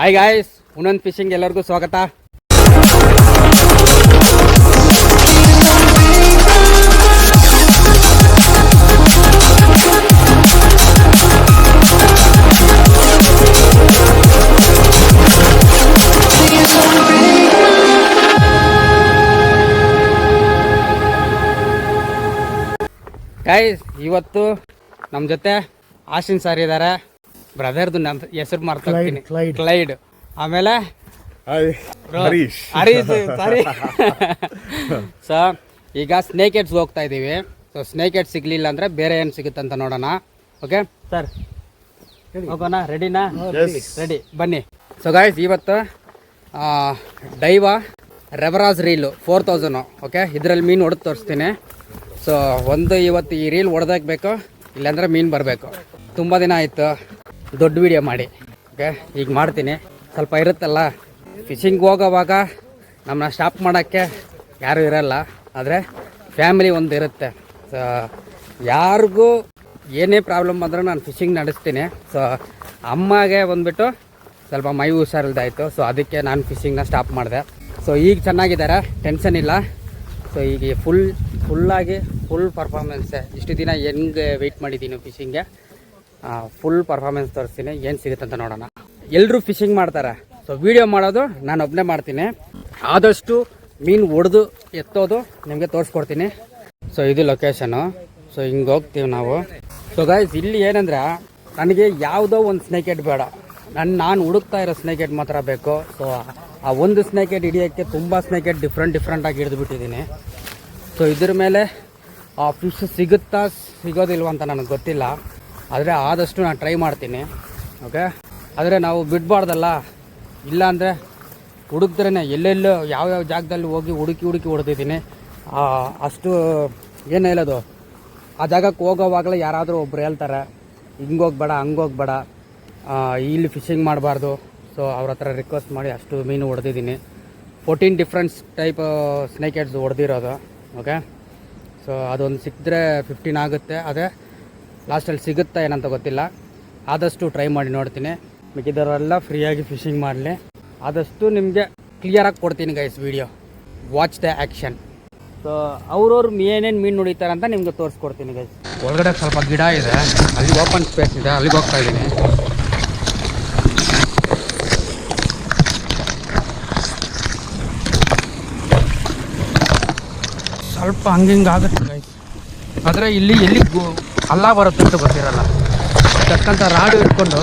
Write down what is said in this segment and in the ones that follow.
Hi guys, ಉನ್ನನ್ fishing ಎಲ್ಲರಿಗೂ ಸ್ವಾಗತ. Guys, ಇವತ್ತು ನಮ್ಮ ಜೊತೆ ಆಶಿನ್ ಸರ್ ಇದ್ದಾರೆ. ಬ್ರದರ್ದು ನಮ್ಮ ಹೆಸರು ಮಾರ್ತೀನಿ, ಕ್ಲೈಡ್. ಆಮೇಲೆ ಹರೀಶ್ ಸಾರಿ. ಸೊ ಈಗ ಸ್ನೇಕ್ ಹೆಡ್ಸ್ ಹೋಗ್ತಾ ಇದ್ದೀವಿ. ಸೊ ಸ್ನೇಕ್ ಹೆಡ್ ಸಿಗ್ಲಿಲ್ಲ ಅಂದರೆ ಬೇರೆ ಏನು ಸಿಗುತ್ತಂತ ನೋಡೋಣ. ಓಕೆ ಸರ್, ಹೋಗೋಣ? ರೆಡಿನಾ? ರೆಡಿ, ಬನ್ನಿ. ಸೊ ಗಾಯ್ಸ್, ಇವತ್ತು ಡೈವಾ ರೆವರಾಜ್ ರೀಲು 4000. ಓಕೆ, ಇದರಲ್ಲಿ ಮೀನು ಹೊಡೆದು ತೋರಿಸ್ತೀನಿ. ಸೊ ಇವತ್ತು ಈ ರೀಲ್ ಹೊಡೆದಾಕಬೇಕು, ಇಲ್ಲಾಂದರೆ ಮೀನು ಬರಬೇಕು. ತುಂಬ ದಿನ ಆಯಿತು ದೊಡ್ಡ ವಿಡಿಯೋ ಮಾಡಿ. ಓಕೆ, ಈಗ ಮಾಡ್ತೀನಿ. ಸ್ವಲ್ಪ ಇರುತ್ತಲ್ಲ, ಫಿಶಿಂಗ್ ಹೋಗೋವಾಗ ನಮ್ಮನ್ನ ಸ್ಟಾಪ್ ಮಾಡೋಕ್ಕೆ ಯಾರೂ ಇರೋಲ್ಲ, ಆದರೆ ಫ್ಯಾಮಿಲಿ ಒಂದು ಇರುತ್ತೆ. ಸೊ ಯಾರಿಗೂ ಏನೇ ಪ್ರಾಬ್ಲಮ್ ಬಂದರೂ ನಾನು ಫಿಶಿಂಗ್ ನಡೆಸ್ತೀನಿ. ಸೊ ಅಮ್ಮಗೆ ಬಂದುಬಿಟ್ಟು ಸ್ವಲ್ಪ ಮೈ ಹುಷಾರಿಲ್ದಾಯಿತು. ಸೊ ಅದಕ್ಕೆ ನಾನು ಫಿಶಿಂಗ್ನ ಸ್ಟಾಪ್ ಮಾಡಿದೆ. ಸೊ ಈಗ ಚೆನ್ನಾಗಿದ್ದಾರೆ, ಟೆನ್ಷನ್ ಇಲ್ಲ. ಸೊ ಈಗ ಫುಲ್ ಪರ್ಫಾರ್ಮೆನ್ಸೆ. ಇಷ್ಟು ದಿನ ಹೆಂಗೆ ವೆಯ್ಟ್ ಮಾಡಿದ್ದೀನಿ ಫಿಶಿಂಗ್ಗೆ, ಫುಲ್ ಪರ್ಫಾರ್ಮೆನ್ಸ್ ತೋರಿಸ್ತೀನಿ. ಏನು ಸಿಗುತ್ತಂತ ನೋಡೋಣ. ಎಲ್ಲರೂ ಫಿಶಿಂಗ್ ಮಾಡ್ತಾರೆ, ಸೊ ವೀಡಿಯೋ ಮಾಡೋದು ನಾನು ಒಬ್ಬನೇ ಮಾಡ್ತೀನಿ. ಆದಷ್ಟು ಮೀನು ಹೊಡೆದು ಎತ್ತೋದು ನಿಮಗೆ ತೋರಿಸ್ಕೊಡ್ತೀನಿ. ಸೊ ಇದು ಲೊಕೇಶನು. ಸೊ ಹಿಂಗೆ ಹೋಗ್ತೀವಿ ನಾವು. ಸೊ ಗೈಸ್, ಇಲ್ಲಿ ಏನಂದ್ರೆ ನನಗೆ ಯಾವುದೋ ಒಂದು ಸ್ನೇಕ್ ಹೆಡ್ ಬೇಡ, ನಾನು ಹುಡುಕ್ತಾ ಇರೋ ಸ್ನೇಕ್ ಹೆಡ್ ಮಾತ್ರ ಬೇಕು. ಸೊ ಆ ಒಂದು ಸ್ನೇಕ್ ಹೆಡ್ ಹಿಡಿಯೋಕ್ಕೆ ತುಂಬ ಸ್ನೇಕ್ ಹೆಡ್ ಡಿಫ್ರೆಂಟಾಗಿ ಹಿಡಿದುಬಿಟ್ಟಿದ್ದೀನಿ. ಸೊ ಇದ್ರ ಮೇಲೆ ಆ ಫಿಶ್ ಸಿಗೋದಿಲ್ವ ಅಂತ ನನಗೆ ಗೊತ್ತಿಲ್ಲ, ಆದರೆ ಆದಷ್ಟು ನಾನು ಟ್ರೈ ಮಾಡ್ತೀನಿ. ಓಕೆ, ಆದರೆ ನಾವು ಬಿಡಬಾರ್ದಲ್ಲ, ಇಲ್ಲಾಂದರೆ ಹುಡುಕ್ದ್ರೇ ಎಲ್ಲೆಲ್ಲೋ ಯಾವ್ಯಾವ ಜಾಗದಲ್ಲಿ ಹೋಗಿ ಹುಡುಕಿ ಹೊಡೆದಿದ್ದೀನಿ. ಅಷ್ಟು ಏನು ಹೇಳೋದು, ಆ ಜಾಗಕ್ಕೆ ಹೋಗೋವಾಗಲೇ ಯಾರಾದರೂ ಒಬ್ರು ಹೇಳ್ತಾರೆ ಹಿಂಗೆ ಹೋಗ್ಬೇಡ, ಹಂಗೆ ಹೋಗ್ಬೇಡ, ಇಲ್ಲಿ ಫಿಶಿಂಗ್ ಮಾಡಬಾರ್ದು. ಸೊ ಅವ್ರ ಹತ್ರ ರಿಕ್ವೆಸ್ಟ್ ಮಾಡಿ ಅಷ್ಟು ಮೀನು ಹೊಡೆದಿದ್ದೀನಿ. 14 ಡಿಫ್ರೆಂಟ್ಸ್ ಟೈಪ್ ಸ್ನೇಕ್ ಹೆಡ್ಸ್ ಹೊಡೆದಿರೋದು. ಓಕೆ, ಸೊ ಅದೊಂದು ಸಿಕ್ಕಿದ್ರೆ 15 ಆಗುತ್ತೆ. ಅದೇ ಲಾಸ್ಟಲ್ಲಿ ಸಿಗುತ್ತಾ ಏನಂತ ಗೊತ್ತಿಲ್ಲ. ಆದಷ್ಟು ಟ್ರೈ ಮಾಡಿ ನೋಡ್ತೀನಿ. ಮಿಕ್ಕಿದವರೆಲ್ಲ ಫ್ರೀಯಾಗಿ ಫಿಶಿಂಗ್ ಮಾಡಲಿ. ಆದಷ್ಟು ನಿಮಗೆ ಕ್ಲಿಯರಾಗಿ ಕೊಡ್ತೀನಿ guys video. Watch the action. So ಅವ್ರವ್ರು ಏನೇನು ಮೀನು ಹೊಡಿತಾರೆ ಅಂತ ನಿಮಗೆ ತೋರಿಸ್ಕೊಡ್ತೀನಿ ಗೈಸ್. ಒಳಗಡೆ ಸ್ವಲ್ಪ ಗಿಡ ಇದೆ, ಅಲ್ಲಿ ಓಪನ್ ಸ್ಪೇಸ್ ಇದೆ, ಅಲ್ಲಿಗೆ ಹೋಗ್ತಾ ಇದ್ದೀನಿ. ಸ್ವಲ್ಪ ಹಂಗಿಂಗೆ ಆಗುತ್ತೆ ಗೈಸ್, ಆದರೆ ಇಲ್ಲಿ ಎಲ್ಲಿ ಅಲ್ಲ ಬರುತ್ತೆ ಅಂತ ಗೊತ್ತಿರಲ್ಲ. ತಕ್ಕಂಥ ರಾಡು ಇಟ್ಕೊಂಡು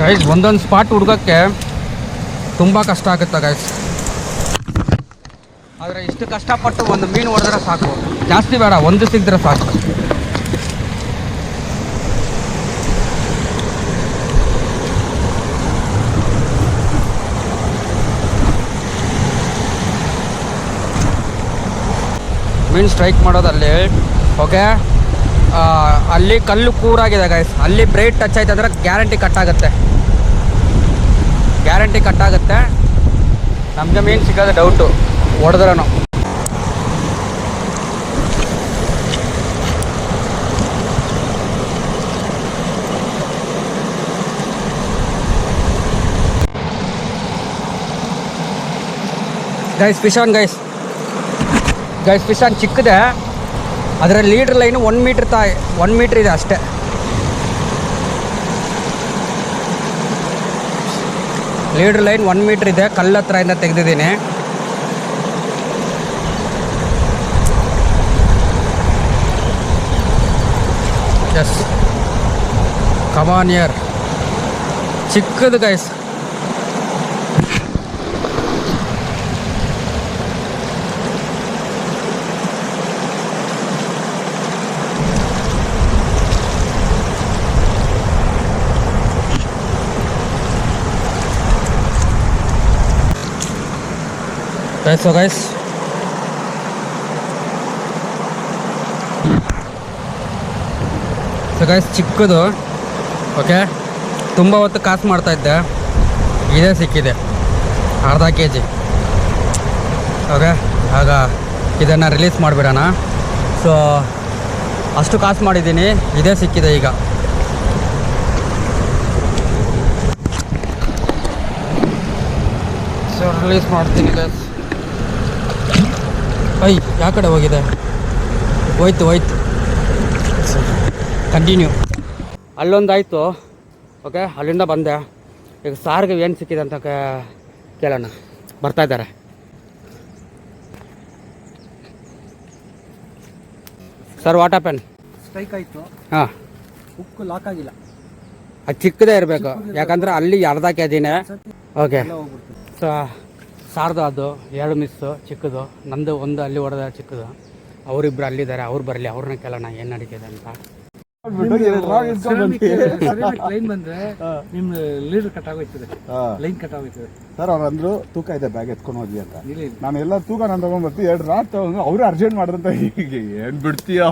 ಗೈಸ್, ಒಂದೊಂದು ಸ್ಪಾಟ್ ಹುಡ್ಕೋಕ್ಕೆ ತುಂಬ ಕಷ್ಟ ಆಗುತ್ತೆ ಗೈಸ್. ಆದರೆ ಇಷ್ಟು ಕಷ್ಟಪಟ್ಟು ಒಂದು ಮೀನು ಹೊಡೆದ್ರೆ ಸಾಕು, ಜಾಸ್ತಿ ಬೇಡ, ಒಂದು ಸಿಕ್ಕಿದ್ರೆ ಸಾಕು. ಮೀನು ಸ್ಟ್ರೈಕ್ ಮಾಡೋದಲ್ಲಿ ಓಕೆ, ಅಲ್ಲಿ ಕಲ್ಲು ಕೂರಾಗಿದೆ ಗೈಸ್, ಅಲ್ಲಿ ಬ್ರೈಟ್ ಟಚ್ ಆಯ್ತು ಅಂದರೆ ಗ್ಯಾರಂಟಿ ಕಟ್ಟಾಗುತ್ತೆ. ನಮಗೆ ಮೀನು ಸಿಗೋದು ಡೌಟು ಹೊಡೆದ್ರೂ. ಗೈಸ್ ಫಿಶ್ ಆನ್ ಚಿಕ್ಕದೆ, ಅದರ ಲೀಡ್ರ್ ಲೈನು 1 ಮೀಟ್ರ್ ಇದೆ ಅಷ್ಟೇ. ಲೀಡ್ರ್ ಲೈನ್ 1 ಮೀಟ್ರ್ ಇದೆ, ಕಲ್ಲು ಹತ್ರದಿಂದ ತೆಗೆದಿದ್ದೀನಿ. Yes, come on here. ಚಿಕ್ಕದು ಗೈಸ್. ಸೊ ಗೈಸ್, ಚಿಕ್ಕದು. ಓಕೆ, ತುಂಬ ಹೊತ್ತು ಕಾಸು ಮಾಡ್ತಾಯಿದ್ದೆ, ಇದೇ ಸಿಕ್ಕಿದೆ, ಅರ್ಧ kg. ಓಕೆ, ಆಗ ಇದನ್ನು ರಿಲೀಸ್ ಮಾಡಿಬಿಡೋಣ. ಸೊ ಅಷ್ಟು ಕಾಸು ಮಾಡಿದ್ದೀನಿ, ಇದೇ ಸಿಕ್ಕಿದೆ ಈಗ. ಸೊ ರಿಲೀಸ್ ಮಾಡ್ತೀನಿ ಗೈಸ್. ಯಾವ ಕಡೆ ಹೋಗಿದೆ? ಹೋಯ್ತು. ಕಂಟಿನ್ಯೂ. ಅಲ್ಲೊಂದಾಯಿತು. ಓಕೆ, ಅಲ್ಲಿಂದ ಬಂದೆ. ಈಗ ಸಾರಿಗೆ ಏನು ಸಿಕ್ಕಿದೆ ಅಂತ ಕೇಳೋಣ. ಬರ್ತಾ ಇದ್ದಾರೆ. Sir, what happen? ಸ್ಟ್ರೈಕ್ ಆಯಿತು. ಹಾಂ, ಹುಕ್ ಲಾಕ್ ಆಗಿಲ್ಲ. ಅದು ಚಿಕ್ಕದೇ ಇರಬೇಕು, ಯಾಕಂದರೆ ಅಲ್ಲಿ ಅರ್ಧ kgನೇ. ಓಕೆ, ಸೊ ಸಾರ್ದು ಅದು 2 ಮಿಸ್ಸು ಚಿಕ್ಕದು, ನಂದು ಒಂದು ಅಲ್ಲಿ ಹೊಡೆದ ಚಿಕ್ಕದು. ಅವರಿಬ್ರು ಅಲ್ಲಿದ್ದಾರೆ, ಅವ್ರು ಬರಲಿ, ಅವ್ರನ್ನ ಕೇಳೋಣ ಏನು ನಡೀತಿದೆ ಅಂತ. ಲೈನ್ ಬಂದ್ರೆ ನಿಮ್ ಲೀಡರ್ ಕಟ್ ಆಗೋಯ್ತದೆ, ಲೈನ್ ಕಟ್ ಆಗೋಯ್ತದೆ. ಸರ್ ಅವ್ರು ಅಂದ್ರು ತೂಕ ಇದೆ ಬ್ಯಾಗ್ ಎತ್ಕೊಂಡು ಹೋಗಿ ಅಂತ. ನಾನು ಎಲ್ಲ ತೂಕ ನಾನು ತಗೊಂಡ್ ಬರ್ತೀವಿ, 2 ರಾತ್ ತಗೊಂಡು ಅವ್ರು ಅರ್ಜೆಂಟ್ ಮಾಡಿದ್ರಂತ. ಹೀಗೆ ಏನ್ ಬಿಡ್ತೀಯೋ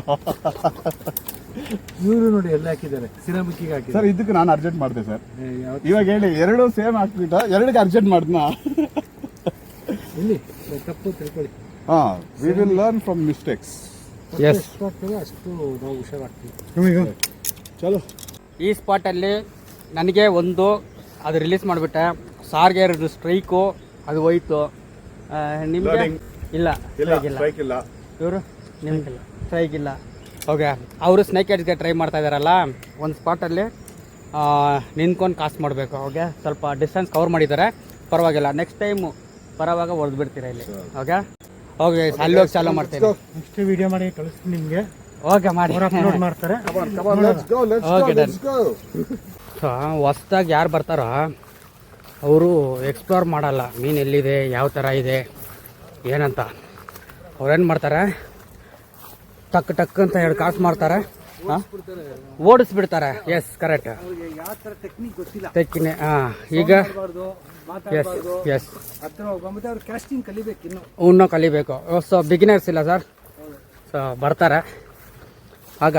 ಇವರು ನೋಡಿ ಎಲ್ಲ ಹಾಕಿದ್ದಾರೆ, ಸಿರಾಮಿಕ್ಕಿಗೆ ಹಾಕಿ. ಸರ್ ಇದಕ್ಕೆ ನಾನು ಅರ್ಜೆಂಟ್ ಮಾಡಿದೆ ಸರ್. ಇವಾಗ ಹೇಳಿ, 2 ಸೇಮ್ ಹಾಕ್ಬಿಟ್ಟ, 2ಗೆ ಅರ್ಜೆಂಟ್ ಮಾಡ್ದನ. ಇಲ್ಲಿ ತಪ್ಪು ತಿಳ್ಕೊಳ್ಳಿ. We will learn from mistakes. ಎಷ್ಟು ಅಷ್ಟು ನಾವು ಹುಷಾರಾಗ್ತೀವಿ. ಚಲೋ. ಈ ಸ್ಪಾಟಲ್ಲಿ ನನಗೆ ಒಂದು ಅದು ರಿಲೀಸ್ ಮಾಡಿಬಿಟ್ಟೆ. ಸಾರ್ಗೆ 2 ಸ್ಟ್ರೈಕು, ಅದು ಹೋಯ್ತು. ನಿಮಗೆ ಇಲ್ಲ, ಸ್ಟ್ರೈಕ್ ಇಲ್ಲ. ಇವರು ನಿಮಗಿಲ್ಲ, ಸ್ಟ್ರೈಕ್ ಇಲ್ಲ. ಓಕೆ, ಅವರು ಸ್ನೇಕ್ ಹೆಡ್ಸ್ಗೆ ಟ್ರೈ ಮಾಡ್ತಾ ಇದ್ದಾರಲ್ಲ, ಒಂದು ಸ್ಪಾಟಲ್ಲಿ ನಿಂತ್ಕೊಂಡು ಕಾಸು ಮಾಡಬೇಕು. ಓಕೆ, ಸ್ವಲ್ಪ ಡಿಸ್ಟೆನ್ಸ್ ಕವರ್ ಮಾಡಿದ್ದಾರೆ, ಪರವಾಗಿಲ್ಲ. ನೆಕ್ಸ್ಟ್ ಟೈಮು ಬರೋವಾಗ ಹೊಡೆದು ಬಿಡ್ತೀರಾ ಇಲ್ಲಿ. ಓಕೆ, ಅಲ್ಲಿ ಹೋಗಿ ಚಾಲೂ ಮಾಡ್ತೀನಿ. ನೆಕ್ಸ್ಟ್ ವಿಡಿಯೋ ಮಾಡಿ ಕಳಿಸ್ತೀನಿ ನಿಮಗೆ. ಓಕೆ, ಮಾಡಿ ಅಪ್ಲೋಡ್ ಮಾಡ್ತಾರೆ. Okay, done. ಸೊ ಹೊಸ್ದಾಗಿ ಯಾರು ಬರ್ತಾರೋ ಅವರು ಎಕ್ಸ್ಪ್ಲೋರ್ ಮಾಡಲ್ಲ, ಮೀನು ಎಲ್ಲಿದೆ, ಯಾವ ಥರ ಇದೆ ಏನಂತ. ಅವ್ರೇನು ಮಾಡ್ತಾರೆ, ಟಕ್ ಅಂತ 2 ಕಾಸು ಮಾಡ್ತಾರೆ, ಓಡಿಸ್ಬಿಡ್ತಾರೆ. S, correct. ಯಾವ ಥರ ಟೆಕ್ನಿಕ್ ಗೊತ್ತಿಲ್ಲ. ಹಾಂ, ಈಗ ಎಸ್ ಮತ್ತೆ ಅವ್ರು ಕ್ಯಾಸ್ಟಿಂಗ್ ಕಲಿಬೇಕು, ಇನ್ನೂ ಕಲಿಬೇಕು. ಸೊ ಬಿಗಿನರ್ಸ್ ಇಲ್ಲ ಸರ್. ಸೊ ಬರ್ತಾರೆ. ಆಗ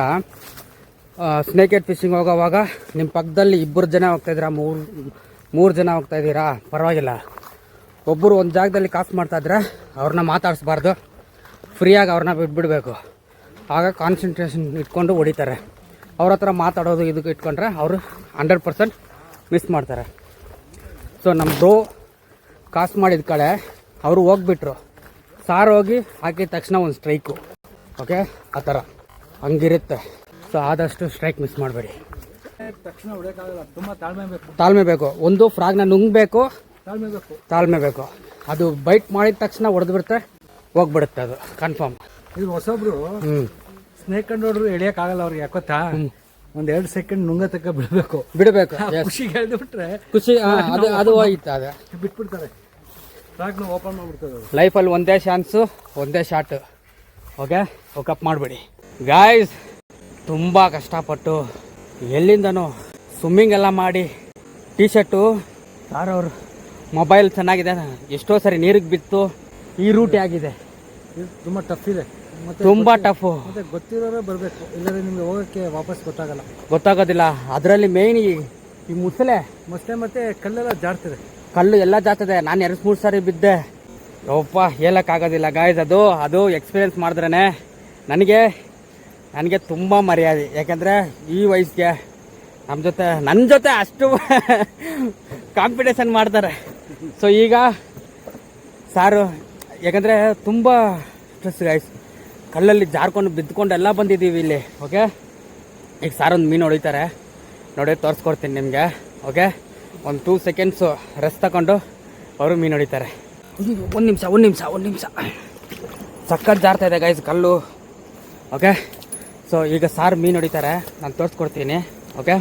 ಸ್ನೇಕ್ ಹೆಡ್ ಫಿಶಿಂಗ್ ಹೋಗೋವಾಗ ನಿಮ್ಮ ಪಕ್ಕದಲ್ಲಿ 2 ಜನ ಹೋಗ್ತಾಯಿದ್ದೀರಾ, 3 ಜನ ಹೋಗ್ತಾಯಿದ್ದೀರಾ, ಪರವಾಗಿಲ್ಲ. ಒಬ್ಬರು ಒಂದು ಜಾಗದಲ್ಲಿ ಕಾಸು ಮಾಡ್ತಾಯಿದ್ರೆ ಅವ್ರನ್ನ ಮಾತಾಡಿಸ್ಬಾರ್ದು, ಫ್ರೀಯಾಗಿ ಅವ್ರನ್ನ ಬಿಟ್ಬಿಡಬೇಕು. ಆಗ ಕಾನ್ಸಂಟ್ರೇಷನ್ ಇಟ್ಕೊಂಡು ಹೊಡಿತಾರೆ. ಅವ್ರ ಹತ್ರ ಮಾತಾಡೋದು ಇದಕ್ಕೆ ಇಟ್ಕೊಂಡ್ರೆ ಅವರು 100% ಮಿಸ್ ಮಾಡ್ತಾರೆ. ಸೊ ನಮ್ಮ ಬ್ರೋ ಕಾಸು ಮಾಡಿದ ಕಡೆ ಅವರು ಹೋಗ್ಬಿಟ್ರು, ಸಾರು ಹೋಗಿ ಹಾಕಿದ ತಕ್ಷಣ ಒಂದು ಸ್ಟ್ರೈಕು. ಓಕೆ, ಆ ಥರ ಹಂಗಿರುತ್ತೆ. ಸೊ ಆದಷ್ಟು ಸ್ಟ್ರೈಕ್ ಮಿಸ್ ಮಾಡಬೇಡಿ. ತಕ್ಷಣ ಹೊಡೆಯೋಕ್ಕಾಗಲ್ಲ, ತುಂಬ ತಾಳ್ಮೆ ಬೇಕು. ಒಂದು ಫ್ರಾಗ್ನ ನುಂಗಬೇಕು, ತಾಳ್ಮೆ ಬೇಕು. ಅದು ಬೈಟ್ ಮಾಡಿದ ತಕ್ಷಣ ಹೊಡೆದ್ಬಿಡುತ್ತೆ, ಹೋಗ್ಬಿಡುತ್ತೆ, ಅದು ಕನ್ಫರ್ಮ್. ಇದು ಹೊಸಬ್ರು ಸ್ನೇಕ್ ಅಂಡ್ ಹೊಡ್ರು ಎಳಿಯಕ್ಕಾಗಲ್ಲ ಅವ್ರಿಗೆ. ಯಾಕೊತ್ತಾ, 1-2 ಸೆಕೆಂಡ್ ನುಂಗ ತಕ್ಕ ಬಿಡಬೇಕು. ಖುಷಿಗೆ ಎಳ್ದುಬಿಟ್ರೆ ಖುಷಿ, ಅದು ಹೋಯ್ತು, ಅದೇ ಬಿಟ್ಬಿಡ್ತಾರೆ. ಫ್ರಾಗ್ನ ಓಪನ್ ಮಾಡ್ಬಿಡ್ತಾರೆ. ಲೈಫಲ್ಲಿ ಒಂದೇ ಚಾನ್ಸು, ಒಂದೇ ಶಾಟ್. ಓಕೆ, ಹೋಕಪ್ ಮಾಡಬೇಡಿ ಗಾಯ್ಸ್. ತುಂಬ ಕಷ್ಟಪಟ್ಟು ಎಲ್ಲಿಂದನೋ ಸ್ವಿಮ್ಮಿಂಗ್ ಎಲ್ಲ ಮಾಡಿ, ಟೀ ಶರ್ಟು ಯಾರವ್ರು ಮೊಬೈಲ್ ಚೆನ್ನಾಗಿದೆ, ಎಷ್ಟೋ ಸರಿ ನೀರಿಗೆ ಬಿತ್ತು. ಈ ರೂಟೇ ಆಗಿದೆ, ತುಂಬ ಟಫ್ ಇದೆ, ತುಂಬ ಟಫು. ಮತ್ತೆ ಗೊತ್ತಿರೋರೇ ಬರಬೇಕು, ಇಲ್ಲದ್ರೆ ನಿಮ್ಗೆ ಹೋಗೋಕ್ಕೆ ವಾಪಸ್ ಗೊತ್ತಾಗೋದಿಲ್ಲ. ಅದರಲ್ಲಿ ಮೇಯ್ನ್ ಈ ಮುಸಲೆ ಮತ್ತೆ ಕಲ್ಲೆಲ್ಲ ಜಾಡ್ತಿದೆ, ಕಲ್ಲು ಎಲ್ಲ ಜಾಗ್ತದೆ. ನಾನು 2-3 ಸಾರಿ ಬಿದ್ದೆ. ಯಪ್ಪ, ಹೇಳೋಕ್ಕಾಗೋದಿಲ್ಲ ಗಾಯ್ಸ್. ಅದು ಎಕ್ಸ್ಪೀರಿಯೆನ್ಸ್ ಮಾಡಿದ್ರೇ ನನಗೆ ತುಂಬ ಮರ್ಯಾದೆ. ಯಾಕೆಂದರೆ ಈ ವಯಸ್ಸಿಗೆ ನನ್ನ ಜೊತೆ ಅಷ್ಟು ಕಾಂಪಿಟೇಷನ್ ಮಾಡ್ತಾರೆ. ಸೊ ಈಗ ಸಾರು ಯಾಕಂದರೆ ತುಂಬ ಸ್ಟ್ರೆಸ್ ಗೈಸ್. ಕಲ್ಲಲ್ಲಿ ಜಾರ್ಕೊಂಡು ಬಿದ್ದುಕೊಂಡು ಎಲ್ಲ ಬಂದಿದ್ದೀವಿ ಇಲ್ಲಿ. ಓಕೆ, ಈಗ ಸಾರೊಂದು ಮೀನು ಹೊಡಿತಾರೆ ನೋಡಿ, ತೋರಿಸ್ಕೊಡ್ತೀನಿ ನಿಮಗೆ. ಓಕೆ, ಒಂದು 2 ಸೆಕೆಂಡ್ಸು ರೆಸ್ಟ್ ತಗೊಂಡು ಅವರು ಮೀನು ಹೊಡಿತಾರೆ. ಒಂದು ನಿಮಿಷ ಸಕ್ಕತ್ ಜಾರ್ತಾ ಇದೆ ಗೈಸ್ ಕಲ್ಲು. ಓಕೆ, ಸೊ ಈಗ ಸಾರು ಮೀನು ಹೊಡಿತಾರೆ, ನಾನು ತೋರಿಸ್ಕೊಡ್ತೀನಿ. ಓಕೆ,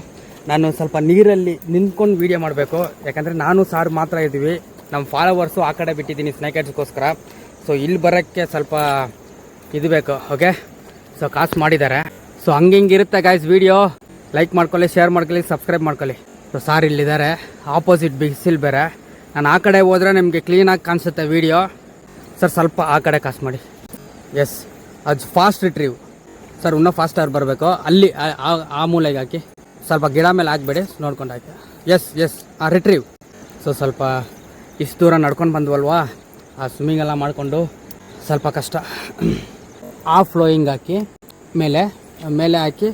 ನಾನು ಸ್ವಲ್ಪ ನೀರಲ್ಲಿ ನಿಂತ್ಕೊಂಡು ವೀಡಿಯೋ ಮಾಡಬೇಕು, ಯಾಕಂದರೆ ನಾನು ಸಾರು ಮಾತ್ರ ಇದ್ದೀವಿ. ನಮ್ಮ ಫಾಲೋವರ್ಸು ಆ ಕಡೆ ಬಿಟ್ಟಿದ್ದೀನಿ ಸ್ನೇಕರ್ಸ್ಗೋಸ್ಕರ. ಸೊ ಇಲ್ಲಿ ಬರೋಕ್ಕೆ ಸ್ವಲ್ಪ ಇದು ಬೇಕು. ಓಕೆ, ಸೊ ಕಾಸು ಮಾಡಿದ್ದಾರೆ. ಸೊ ಹಿಂಗಿರುತ್ತೆ ಗೈಸ್ ವೀಡಿಯೋ. ಲೈಕ್ ಮಾಡ್ಕೊಳ್ಳಿ, ಶೇರ್ ಮಾಡ್ಕೊಳ್ಳಿ, ಸಬ್ಸ್ಕ್ರೈಬ್ ಮಾಡ್ಕೊಳ್ಳಿ. ಸೊ ಸಾರ್ ಇಲ್ಲಿದ್ದಾರೆ, ಆಪೋಸಿಟ್ ಬಿಸಿಲ್ ಬೇರೆ. ನಾನು ಆ ಕಡೆ ಹೋದರೆ ನಿಮಗೆ ಕ್ಲೀನಾಗಿ ಕಾಣಿಸುತ್ತೆ ವೀಡಿಯೋ. ಸರ್ ಸ್ವಲ್ಪ ಆ ಕಡೆ ಕಾಸು ಮಾಡಿ. ಎಸ್, ಅದು ಫಾಸ್ಟ್ ರಿಟ್ರೀವ್ ಸರ್, ಇನ್ನೂ ಫಾಸ್ಟಾಗಿ ಬರಬೇಕು. ಅಲ್ಲಿ ಆ ಮೂಲೆಗೆ ಹಾಕಿ, ಸ್ವಲ್ಪ ಗಿಡ ಮೇಲೆ ಹಾಕ್ಬೇಡಿ, ನೋಡ್ಕೊಂಡು ಹಾಕಿ. S retrieve. ಸೊ ಸ್ವಲ್ಪ ಇಷ್ಟು ದೂರ ನಡ್ಕೊಂಡು ಬಂದ್ವಲ್ವಾ, ಆ ಸ್ವಿಮ್ಮಿಂಗ್ ಎಲ್ಲ ಮಾಡಿಕೊಂಡು ಸ್ವಲ್ಪ ಕಷ್ಟ. ಆ ಫ್ಲೋಯಿಂಗ್ ಹಾಕಿ ಮೇಲೆ ಹಾಕಿ.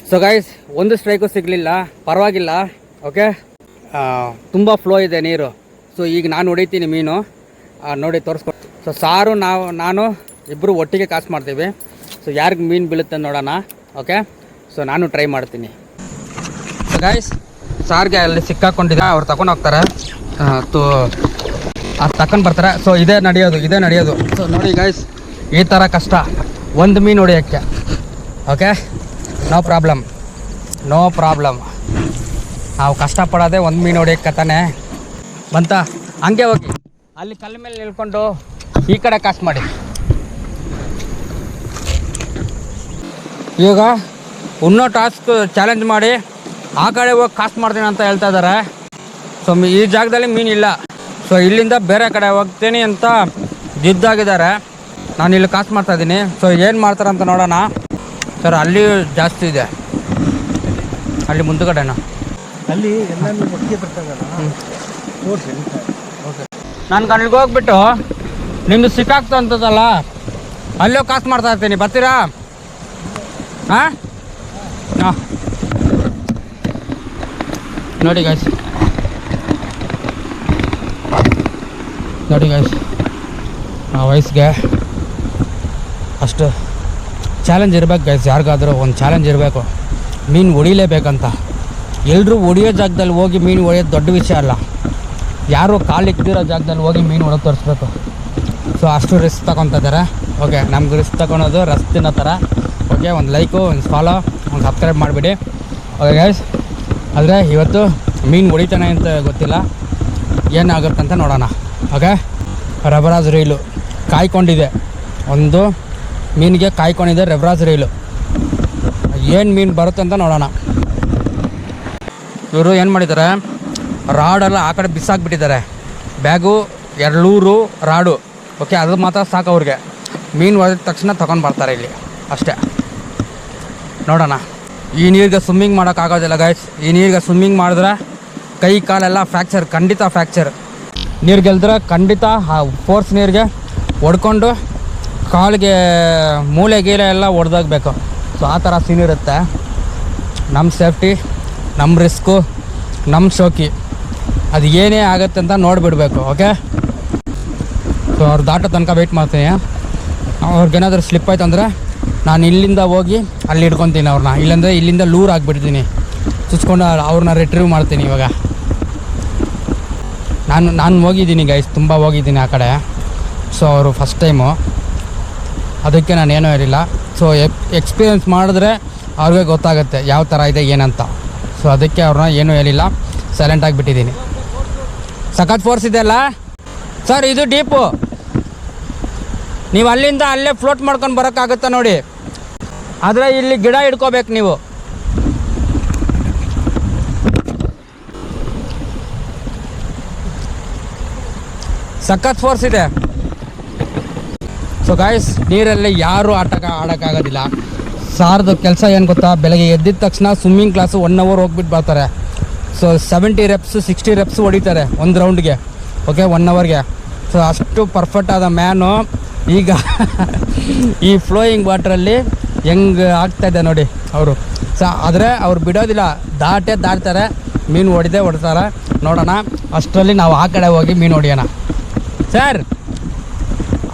ಸೊ ಗೈಸ್, ಒಂದು ಸ್ಟ್ರೈಕು ಸಿಗಲಿಲ್ಲ, ಪರವಾಗಿಲ್ಲ. ಓಕೆ, ತುಂಬ ಫ್ಲೋ ಇದೆ ನೀರು. ಸೊ ಈಗ ನಾನು ಹೊಡಿತೀನಿ ಮೀನು, ನೋಡಿ ತೋರಿಸ್ಕೊ. ಸೊ ಸಾರು ನಾನು ಇಬ್ಬರು ಒಟ್ಟಿಗೆ ಕಾಸು ಮಾಡ್ತೀವಿ. ಸೊ ಯಾರಿಗೆ ಮೀನು ಬೀಳುತ್ತೆ ನೋಡೋಣ. ಓಕೆ, ಸೊ ನಾನು ಟ್ರೈ ಮಾಡ್ತೀನಿ. ಸೊ ಗೈಸ್, ಸಾರಿಗೆ ಅಲ್ಲಿ ಸಿಕ್ಕಾಕೊಂಡಿದ್ದೆ, ಅವ್ರು ತಗೊಂಡು ಹೋಗ್ತಾರೆ, ಅದು ತಗೊಂಡು ಬರ್ತಾರೆ. ಸೊ ಇದೇ ನಡೆಯೋದು. ಸೊ ನೋಡಿ ಗೈಸ್, ಈ ಥರ ಕಷ್ಟ ಒಂದು ಮೀನು ಹೊಡಿಯೋಕ್ಕೆ. Okay, no problem. ನಾವು ಕಷ್ಟಪಡೋದೆ ಒಂದು ಮೀನು ಹೊಡಿಯೋಕ್ಕೆ ತಾನೆ ಬಂತ. ಹಂಗೆ ಹೋಗಿ ಅಲ್ಲಿ ಕಲ್ಲ ಮೇಲೆ ನಿಲ್ಕೊಂಡು ಈ ಕಡೆ ಕಾಸು ಮಾಡಿ. ಈಗ ಇನ್ನೂ ಟಾಸ್ಕ್ ಚಾಲೆಂಜ್ ಮಾಡಿ ಆ ಕಡೆ ಹೋಗಿ ಕಾಸು ಮಾಡ್ತೀನಿ ಅಂತ ಹೇಳ್ತಾ ಇದ್ದಾರೆ. ಸೊ ಈ ಜಾಗದಲ್ಲಿ ಮೀನಿಲ್ಲ. ಸೊ ಇಲ್ಲಿಂದ ಬೇರೆ ಕಡೆ ಹೋಗ್ತೀನಿ ಅಂತ ಜಿದ್ದಾಗಿದ್ದಾರೆ. ನಾನು ಇಲ್ಲಿ ಕಾಸು ಮಾಡ್ತಾಯಿದ್ದೀನಿ. ಸೊ ಏನು ಮಾಡ್ತಾರಂತ ನೋಡೋಣ. ಸರ್ ಅಲ್ಲಿ ಜಾಸ್ತಿ ಇದೆ, ಅಲ್ಲಿ ಮುಂದುಗಡೆನಾ ಅಲ್ಲಿ ಎಲ್ಲರೂ ಒಟ್ಟಿಗೆ ಬರ್ತಾಗಲ್ಲ. ಓಕೆ, ನಾನು ಅಲ್ಲಿಗೆ ಹೋಗ್ಬಿಟ್ಟು ನಿಮ್ಮದು ಸಿಕ್ಕಾಗ್ತಂತದಲ್ಲ, ಅಲ್ಲೋ ಕಾಸು ಮಾಡ್ತಾ ಇರ್ತೀನಿ, ಬರ್ತೀರಾ? ಹಾಂ ನೋಡಿ ಗಾಯ್ಸ್, ಆ ವಯಸ್ಸಿಗೆ ಅಷ್ಟು ಚಾಲೆಂಜ್ ಇರಬೇಕು ಗೈಸ್. ಯಾರಿಗಾದರೂ ಒಂದು ಚಾಲೆಂಜ್ ಇರಬೇಕು, ಮೀನು ಹೊಡಿಲೇಬೇಕಂತ. ಎಲ್ಲರೂ ಹೊಡಿಯೋ ಜಾಗದಲ್ಲಿ ಹೋಗಿ ಮೀನು ಹೊಡಿಯೋದು ದೊಡ್ಡ ವಿಷಯ ಅಲ್ಲ. ಯಾರು ಕಾಲಿಕ್ಕಿರೋ ಜಾಗದಲ್ಲಿ ಹೋಗಿ ಮೀನು ಹೊಡೆದು ತೋರಿಸ್ಬೇಕು. ಸೊ ಅಷ್ಟು ರಿಸ್ಕ್ ತಗೊತಿದ್ದಾರೆ. ಓಕೆ, ನಮ್ಗೆ ರಿಸ್ಕ್ ತಗೊಳೋದು ರಸ್ತಿನ ಥರ. ಓಕೆ, ಒಂದು ಲೈಕು, ಒಂದು ಫಾಲೋ, ಒಂದು ಸಬ್ಸ್ಕ್ರೈಬ್ ಮಾಡಿಬಿಡಿ. ಓಕೆ ಗೈಸ್, ಆದರೆ ಇವತ್ತು ಮೀನು ಹೊಡಿತಾನೆ ಅಂತ ಗೊತ್ತಿಲ್ಲ, ಏನಾಗುತ್ತಂತ ನೋಡೋಣ. ಓಕೆ, ರಬರಾಜ್ ರೀಲು ಕಾಯ್ಕೊಂಡಿದೆ, ಒಂದು ಮೀನಿಗೆ ಕಾಯ್ಕೊಂಡಿದೆ ರಬರಾಜ್ ರೀಲು. ಏನು ಮೀನು ಬರುತ್ತೆ ಅಂತ ನೋಡೋಣ. ಇವರು ಏನು ಮಾಡಿದ್ದಾರೆ, ರಾಡೆಲ್ಲ ಆ ಕಡೆ ಬಿಸಾಕ್ಬಿಟ್ಟಿದ್ದಾರೆ. Bag 2 rod. ಓಕೆ, ಅದು ಮಾತ್ರ ಸಾಕು ಅವ್ರಿಗೆ. ಮೀನು ಹೊಡೆದ ತಕ್ಷಣ ತಗೊಂಡು ಬರ್ತಾರೆ ಇಲ್ಲಿ ಅಷ್ಟೇ. ನೋಡೋಣ. ಈ ನೀರಿಗೆ ಸ್ವಿಮ್ಮಿಂಗ್ ಮಾಡೋಕ್ಕಾಗೋದಿಲ್ಲ ಗೈಸ್. ಈ ನೀರಿಗೆ ಸ್ವಿಮ್ಮಿಂಗ್ ಮಾಡಿದ್ರೆ ಕೈ ಕಾಲೆಲ್ಲ ಫ್ರ್ಯಾಕ್ಚರ್, ಖಂಡಿತ ಫ್ರ್ಯಾಕ್ಚರ್. ನೀರು ಗೆಲ್ದ್ರೆ ಖಂಡಿತ ಫೋರ್ಸ್ ನೀರಿಗೆ ಹೊಡ್ಕೊಂಡು ಕಾಲಿಗೆ ಮೂಳೆ ಗೀಲೆ ಎಲ್ಲ ಹೊಡೆದಾಗಬೇಕು. ಸೊ ಆ ಥರ ಸೀನ್ ಇರುತ್ತೆ. ನಮ್ಮ ಸೇಫ್ಟಿ, ನಮ್ಮ ರಿಸ್ಕು, ನಮ್ಮ ಶೋಕಿ, ಅದು ಏನೇ ಆಗುತ್ತೆ ಅಂತ ನೋಡಿಬಿಡ್ಬೇಕು. ಓಕೆ, ಸೊ ಅವ್ರು ದಾಟೋ ತನಕ ವೆಯ್ಟ್ ಮಾಡ್ತೀನಿ. ಅವ್ರಿಗೇನಾದರೂ ಸ್ಲಿಪ್ ಆಯ್ತು ಅಂದರೆ ನಾನು ಇಲ್ಲಿಂದ ಹೋಗಿ ಅಲ್ಲಿ ಹಿಡ್ಕೊತೀನಿ ಅವ್ರನ್ನ. ಇಲ್ಲಾಂದರೆ ಇಲ್ಲಿಂದ ಲೂರ್ ಆಗಿಬಿಡ್ತೀನಿ, ಚುಚ್ಕೊಂಡು ಅವ್ರನ್ನ ರಿಟ್ರೀವ್ ಮಾಡ್ತೀನಿ. ಇವಾಗ ನಾನು ಹೋಗಿದ್ದೀನಿ ಗೈಸ್, ತುಂಬ ಹೋಗಿದ್ದೀನಿ ಆ ಕಡೆ. ಸೊ ಅವರು ಫಸ್ಟ್ ಟೈಮು, ಅದಕ್ಕೆ ನಾನು ಏನೂ ಹೇಳಿಲ್ಲ. ಸೊ ಎಕ್ಸ್ಪೀರಿಯೆನ್ಸ್ ಮಾಡಿದ್ರೆ ಅವ್ರಿಗೆ ಗೊತ್ತಾಗುತ್ತೆ ಯಾವ ಥರ ಇದೆ ಏನಂತ. ಸೊ ಅದಕ್ಕೆ ಅವ್ರನ್ನ ಏನೂ ಹೇಳಿಲ್ಲ, ಸೈಲೆಂಟ್ ಆಗಿಬಿಟ್ಟಿದ್ದೀನಿ. ಸಖತ್ ಫೋರ್ಸ್ ಇದೆ ಅಲ್ಲ ಸರ್, ಇದು ಡೀಪು. ನೀವು ಅಲ್ಲಿಂದ ಅಲ್ಲೇ ಫ್ಲೋಟ್ ಮಾಡ್ಕೊಂಡು ಬರೋಕ್ಕಾಗುತ್ತಾ ನೋಡಿ. ಆದರೆ ಇಲ್ಲಿ ಗಿಡ ಹಿಡ್ಕೋಬೇಕು ನೀವು. ಸಖತ್ ಫೋರ್ಸ್ ಇದೆ. ಸೊ ಗಾಯ್ಸ್, ನೀರಲ್ಲಿ ಯಾರೂ ಆಡೋಕ್ಕಾಗೋದಿಲ್ಲ. ಸಾರ್ದು ಕೆಲಸ ಏನು ಗೊತ್ತಾ, ಬೆಳಗ್ಗೆ ಎದ್ದಿದ ತಕ್ಷಣ ಸ್ವಿಮ್ಮಿಂಗ್ ಕ್ಲಾಸು 1 ಅವರ್ ಹೋಗ್ಬಿಟ್ಟು ಬರ್ತಾರೆ. ಸೊ 70 reps 60 reps ಹೊಡಿತಾರೆ ಒಂದು ರೌಂಡ್ಗೆ. ಓಕೆ, 1 ಅವರ್ಗೆ. ಸೊ ಅಷ್ಟು ಪರ್ಫೆಕ್ಟ್ ಆದ ಮ್ಯಾನು ಈಗ ಈ ಫ್ಲೋಯಿಂಗ್ ವಾಟ್ರಲ್ಲಿ ಹೆಂಗೆ ಆಗ್ತಾಯಿದೆ ನೋಡಿ ಅವರು. ಸೊ ಆದರೆ ಅವ್ರು ಬಿಡೋದಿಲ್ಲ, ದಾಟ್ತಾರೆ, ಮೀನು ಹೊಡ್ತಾರೆ. ನೋಡೋಣ, ಅಷ್ಟರಲ್ಲಿ ನಾವು ಆ ಕಡೆ ಹೋಗಿ ಮೀನು ಹೊಡಿಯೋಣ. ಸರ್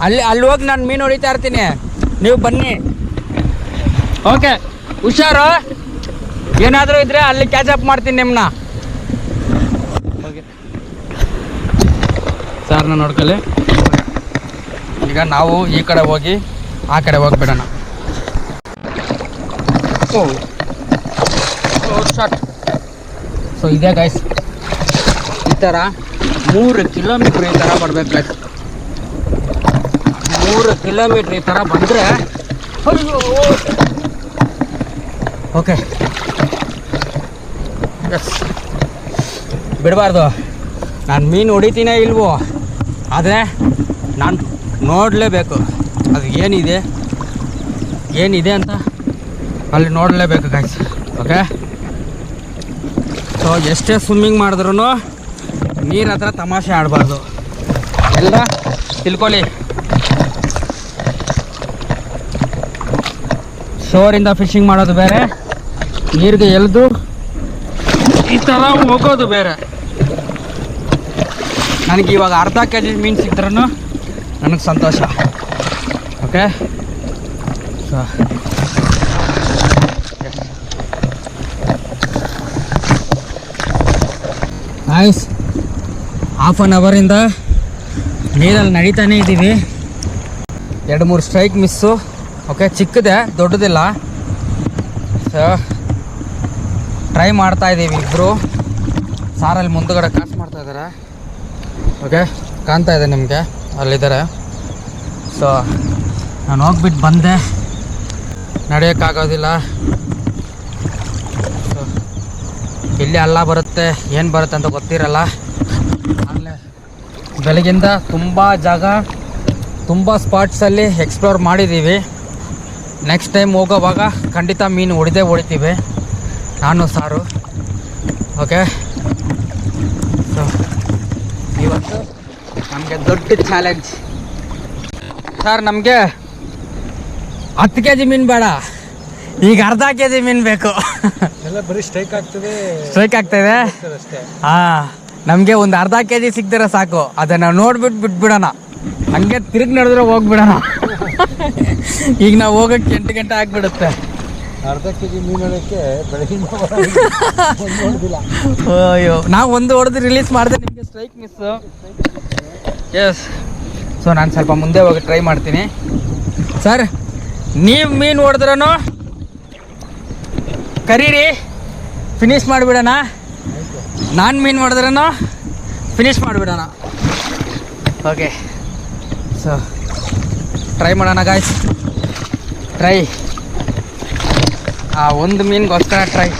ಅಲ್ಲಿ ಹೋಗಿ ನಾನು ಮೀನು ಹೊಡಿತಾ ಇರ್ತೀನಿ, ನೀವು ಬನ್ನಿ. ಓಕೆ, ಹುಷಾರು. ಏನಾದರೂ ಇದ್ರೆ ಅಲ್ಲಿ ಕ್ಯಾಚ್ ಅಪ್ ಮಾಡ್ತೀನಿ ನಿಮ್ಮನ್ನ. ಓಕೆ ಸಾರ್ನ ನೋಡ್ಕೊಳ್ಳಿ. ಈಗ ನಾವು ಈ ಕಡೆ ಹೋಗಿ ಆ ಕಡೆ ಹೋಗ್ಬಿಡೋಣ. ಸೊ ಇದೇ ಗೈಸ್, ಈ ಥರ 3 ಕಿಲೋಮೀಟ್ರ್ ಈ ಥರ ಬರ್ಬೇಕು ಗೈಸ್. 3 ಕಿಲೋಮೀಟ್ರ್ ಈ ಥರ ಬಂದರೆ ಓಕೆ. ಎಸ್, ಬಿಡಬಾರ್ದು. ನಾನು ಮೀನು ಹೊಡಿತೀನೇ ಇಲ್ವೋ, ಆದರೆ ನಾನು ನೋಡಲೇಬೇಕು ಅದು ಏನಿದೆ ಅಂತ ಅಲ್ಲಿ ನೋಡಲೇಬೇಕು ಗೈಸ್. ಓಕೆ, ಸೊ ಎಷ್ಟೇ ಸ್ವಿಮ್ಮಿಂಗ್ ಮಾಡಿದ್ರೂ ನೀರು ಹತ್ರ ತಮಾಷೆ ಆಡಬಾರ್ದು, ಎಲ್ಲ ತಿಳ್ಕೊಳ್ಳಿ. ಶೋರಿಂದ ಫಿಶಿಂಗ್ ಮಾಡೋದು ಬೇರೆ, ನೀರಿಗೆ ಎಳೆದು ಈ ಥರ ಹೋಗೋದು ಬೇರೆ. ನನಗೆ ಇವಾಗ ಅರ್ಧ ಕೆಜಿ ಮೀನು ಸಿಕ್ದ್ರೂ ನನಗೆ ಸಂತೋಷ. ಓಕೆ, ಸೊ ಆಯ್ಸ್, ಹಾಫ್ ಆನ್ ಅವರಿಂದ ನೀರಲ್ಲಿ ನಡೀತಾನೆ ಇದ್ದೀವಿ. 2-3 ಸ್ಟ್ರೈಕ್ ಮಿಸ್ಸು. ಓಕೆ, ಚಿಕ್ಕದೆ, ದೊಡ್ಡದಿಲ್ಲ. ಸೊ ಟ್ರೈ ಮಾಡ್ತಾಯಿದ್ದೀವಿ ಇಬ್ಬರು. ಸಾರಲ್ಲಿ ಮುಂದುಗಡೆ ಕಾಸು ಮಾಡ್ತಾಯಿದ್ದಾರೆ. ಓಕೆ, ಕಾಣ್ತಾ ಇದೆ ನಿಮಗೆ, ಅಲ್ಲಿದ್ದಾರೆ. ಸೊ ನಾನು ಹೋಗ್ಬಿಟ್ಟು ಬಂದೆ, ನಡೆಯೋಕ್ಕಾಗೋದಿಲ್ಲ. ಸೊ ಎಲ್ಲಿ ಹಳ್ಳ ಬರುತ್ತೆ ಏನು ಬರುತ್ತೆ ಅಂತ ಗೊತ್ತಿರಲ್ಲ. ಆಗಲೇ ಬೆಳಗಿಂದ ತುಂಬ ಜಾಗ, ತುಂಬ ಸ್ಪಾಟ್ಸಲ್ಲಿ ಎಕ್ಸ್ಪ್ಲೋರ್ ಮಾಡಿದ್ದೀವಿ. ನೆಕ್ಸ್ಟ್ ಟೈಮ್ ಹೋಗೋವಾಗ ಖಂಡಿತ ಮೀನು ಹೊಡಿತೀವಿ, ನಾನು ಸಾರು. ಓಕೆ, ಸೊ ಇವತ್ತು ನಮಗೆ ದೊಡ್ಡ ಚಾಲೆಂಜ್ ಸರ್. ನಮಗೆ 10 ಕೆಜಿ ಮೀನು ಬೇಡ, ಈಗ ಅರ್ಧ ಕೆಜಿ ಮೀನು ಬೇಕು. ಎಲ್ಲ ಬರೀ ಸ್ಟ್ರೈಕ್ ಆಗ್ತದೆ ಅಷ್ಟೇ. ಹಾಂ, ನಮಗೆ ಒಂದು ಅರ್ಧ ಕೆಜಿ ಸಿಕ್ತಿರ ಸಾಕು. ಅದನ್ನು ನೋಡ್ಬಿಟ್ಟು ಬಿಟ್ಬಿಡೋಣ, ಹಂಗೆ ತಿರುಗಿ ನಡೆದ್ರೆ ಹೋಗ್ಬಿಡೋಣ. ಈಗ ನಾವು ಹೋಗೋಕ್ಕೆ 8 ಗಂಟೆ ಆಗಿಬಿಡುತ್ತೆ. ಅರ್ಧ ಕೆಜಿ ಮೀನು ಹೊಡೋಕ್ಕೆ ಬೆಳಗಿನ ಅಯ್ಯೋ, ನಾವು ಒಂದು ಹೊಡೆದು ರಿಲೀಸ್ ಮಾಡಿದೆ, ನಿಮಗೆ ಸ್ಟ್ರೈಕ್ ಮಿಸ್ಸು. ಎಸ್, ಸೊ ನಾನು ಸ್ವಲ್ಪ ಮುಂದೆ ಹೋಗಿ ಟ್ರೈ ಮಾಡ್ತೀನಿ. ಸರ್, ನೀವು ಮೀನು ಹೊಡೆದ್ರೂ ಕರೀರಿ, ಫಿನಿಷ್ ಮಾಡಿಬಿಡೋಣ. ನಾನು ಮೀನು ಹೊಡೆದ್ರೂ ಫಿನಿಷ್ ಮಾಡಿಬಿಡೋಣ. ಓಕೆ, ಸೊ ಟ್ರೈ ಮಾಡೋಣ ಗಾಯ್ಸ್. ಟ್ರೈ, ಆ ಒಂದು ಮೀನಿಗೋಸ್ಕರ try.